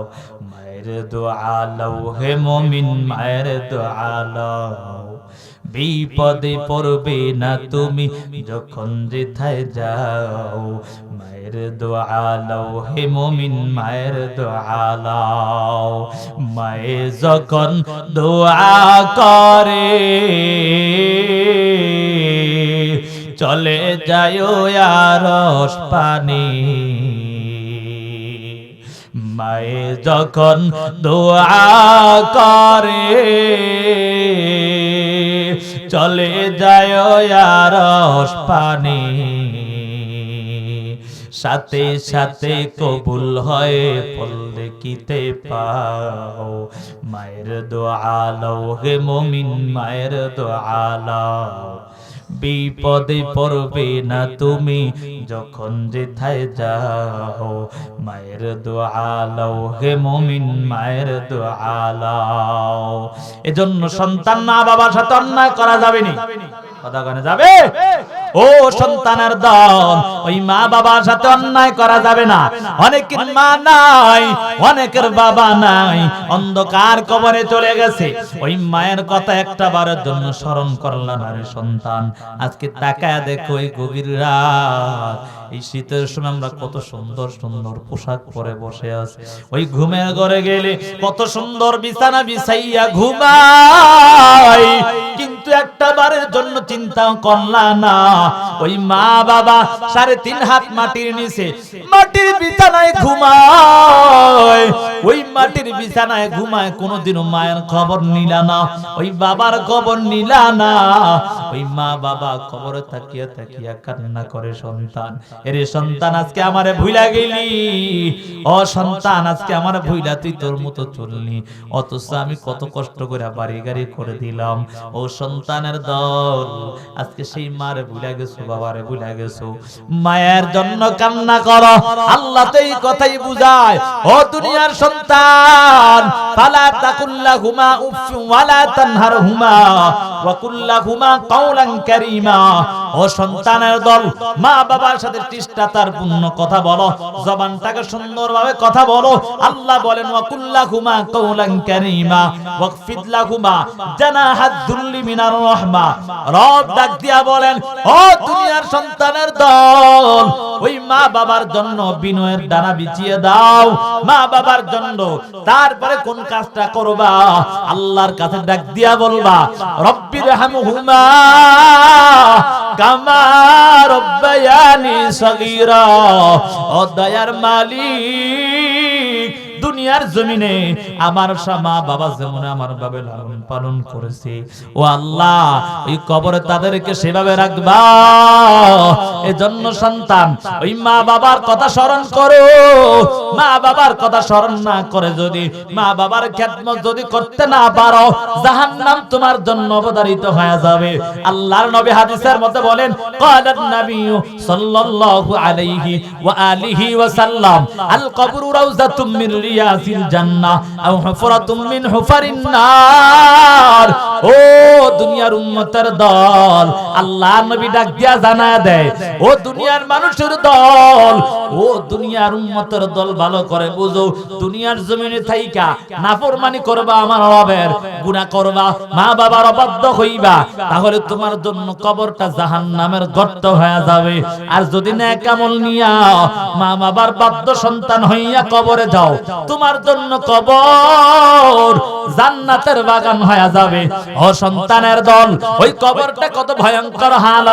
মায়ের দোয়া লও হে মুমিন, মায়ের দোয়া লও। বিপদে পড়বে না তুমি যখন যেথায় যাও। মায়ের দোয়া লও হে মুমিন, মায়ের দোয়া লও। মায়ে যখন দোয়া করে চলে যায় আরশ পানি। মায়ে যখন দোয়া করে চলে যায় আরশ পানি। সাথে সাথে কবুল হয় ফল দেখিতে পাও। মায়ের দোয়া লও হে মুমিন, মায়ের দোয়া লও। বিপদে পড়বে না তুমি যখন যেথায় যাও। মায়ের দোয়া লও হে মুমিন, মায়ের দোয়া লও। এজন্য সন্তান মা বাবার সাথে অন্যায় করা যাবে না। কথা কানে যাবে? ও সন্তানের দল, ওই মা বাবার সাথে অন্যায় করা যাবে না। অনেকের মা নাই, অনেকের বাবা নাই, অন্ধকার কবরে চলে গেছে। ওই মায়ের কথা একটা বারের জন্য স্মরণ করলাম না রে সন্তান। আজকে তাকায় দেখো এই গভীর রাত, এই শীতের সময় আমরা কত সুন্দর সুন্দর পোশাক পরে বসে আছি। ওই ঘুমের ঘরে গেলে কত সুন্দর বিছানা বিছাইয়া ঘুমাই, কিন্তু একটা বারের জন্য চিন্তা করলা না ওই মা বাবা 3.5 হাত মাটির নিচে মাটির বিছানায় ঘুমায়, ওই মাটির বিছানায় ঘুমায়, কোনোদিনও মায়ের খবর নিলা না, ওই বাবার খবর নিলা না। ওই মা বাবা কবরে তাকিয়া তাকিয়া কান্না করে, সন্তান এরে সন্তান আজকে আমারে ভুইলা গেলি, ও সন্তান আজকে আমারে ভুইলা তুই তোর মতো চললি, অথচ আমি কত কষ্ট করে বাড়ি গাড়ি করে দিলাম। ও সন্তানের দল আজকে সেই মারে ভুইলা গেছো, বাবারে ভুইলা গেছো, মায়ের জন্য কান্না করো। আল্লাহ তো এই কথাই বুঝায়, ও দুনিয়ার সন্তান ফালা তাকুল্লাহুমা উফ ওয়ালা তানহারহুমা ওয়া কুল্লাহুমা কাওলান কারীমা। ও সন্তানের দল মা বাবার সাথে শিষ্টাচারপূর্ণ কথা বলো, জবানটাকে সুন্দরভাবে কথা বলো। আল্লাহ বলেন ওয়া কুল্লাহুমা কাওলান কারীমা ওয়াকফিদ লাহুমা জানাহাদ যুল্লি মিনার রাহমা। রব ডাক দিয়া বলেন, ও দুনিয়ার সন্তানের দল ওই মা বাবার জন্য বিনয়ের ডানা বিছিয়ে দাও, মা বাবার জন্য। তারপরে কোন কাজটা করবা? আল্লাহর কাছে ডাক দিয়া বলবা রব্বির হামহুমা কামা রব্বায়ানি সগীরা। ও দয়ার মালিক, দুনিয়ার জমিনে আমার মা বাবা যেমন আমার ভাবে লালন পালন করেছে, ও আল্লাহ ওই কবরে তাদেরকে সেভাবে রাখবা। এজন্য সন্তান ওই মা বাবার কথা স্মরণ করো। মা বাবার কথা স্মরণ না করে যদি মা বাবার খেদমত যদি করতে না পারো, জাহান্নাম তোমার জন্য অবধারিত হয়ে যাবে। আল্লাহর নবী হাদিসের মধ্যে বলেন, ক্বালান নাবিয়্যু সাল্লাল্লাহু আলাইহি ওয়া আলিহি ওয়া সাল্লাম, আল কবরু রাউযাতুম মিন রিয়াজিল জান্নাহ আও হুফরাতুম মিন হুফারিন নার। ও দুনিয়ার উম্মতের দল, আল্লাহ নবী ডাক দিয়া জানায় দেয়, ও দুনিয়ার মানুষের দল, ও দুনিয়ার উম্মতের দল, ভালো করে বুঝো, দুনিয়ার জমিনে থাইকা নাফরমানি করবা, আমার রবের গুনাহ করবা, মা বাবার অবাধ্য হইবা, তাহলে তোমার জন্য কবরটা জাহান্নামের গর্ত হয়ে যাবে। আর যদি নেক আমল নিয়া মা বাবার বাধ্য সন্তান হইয়া কবরে যাও, তোমার জন্য কবর জান্নাতের বাগান হয়ে যাবে। ও সন্তানের দল, ওই কবরটা কত ভয়ঙ্কর হাল।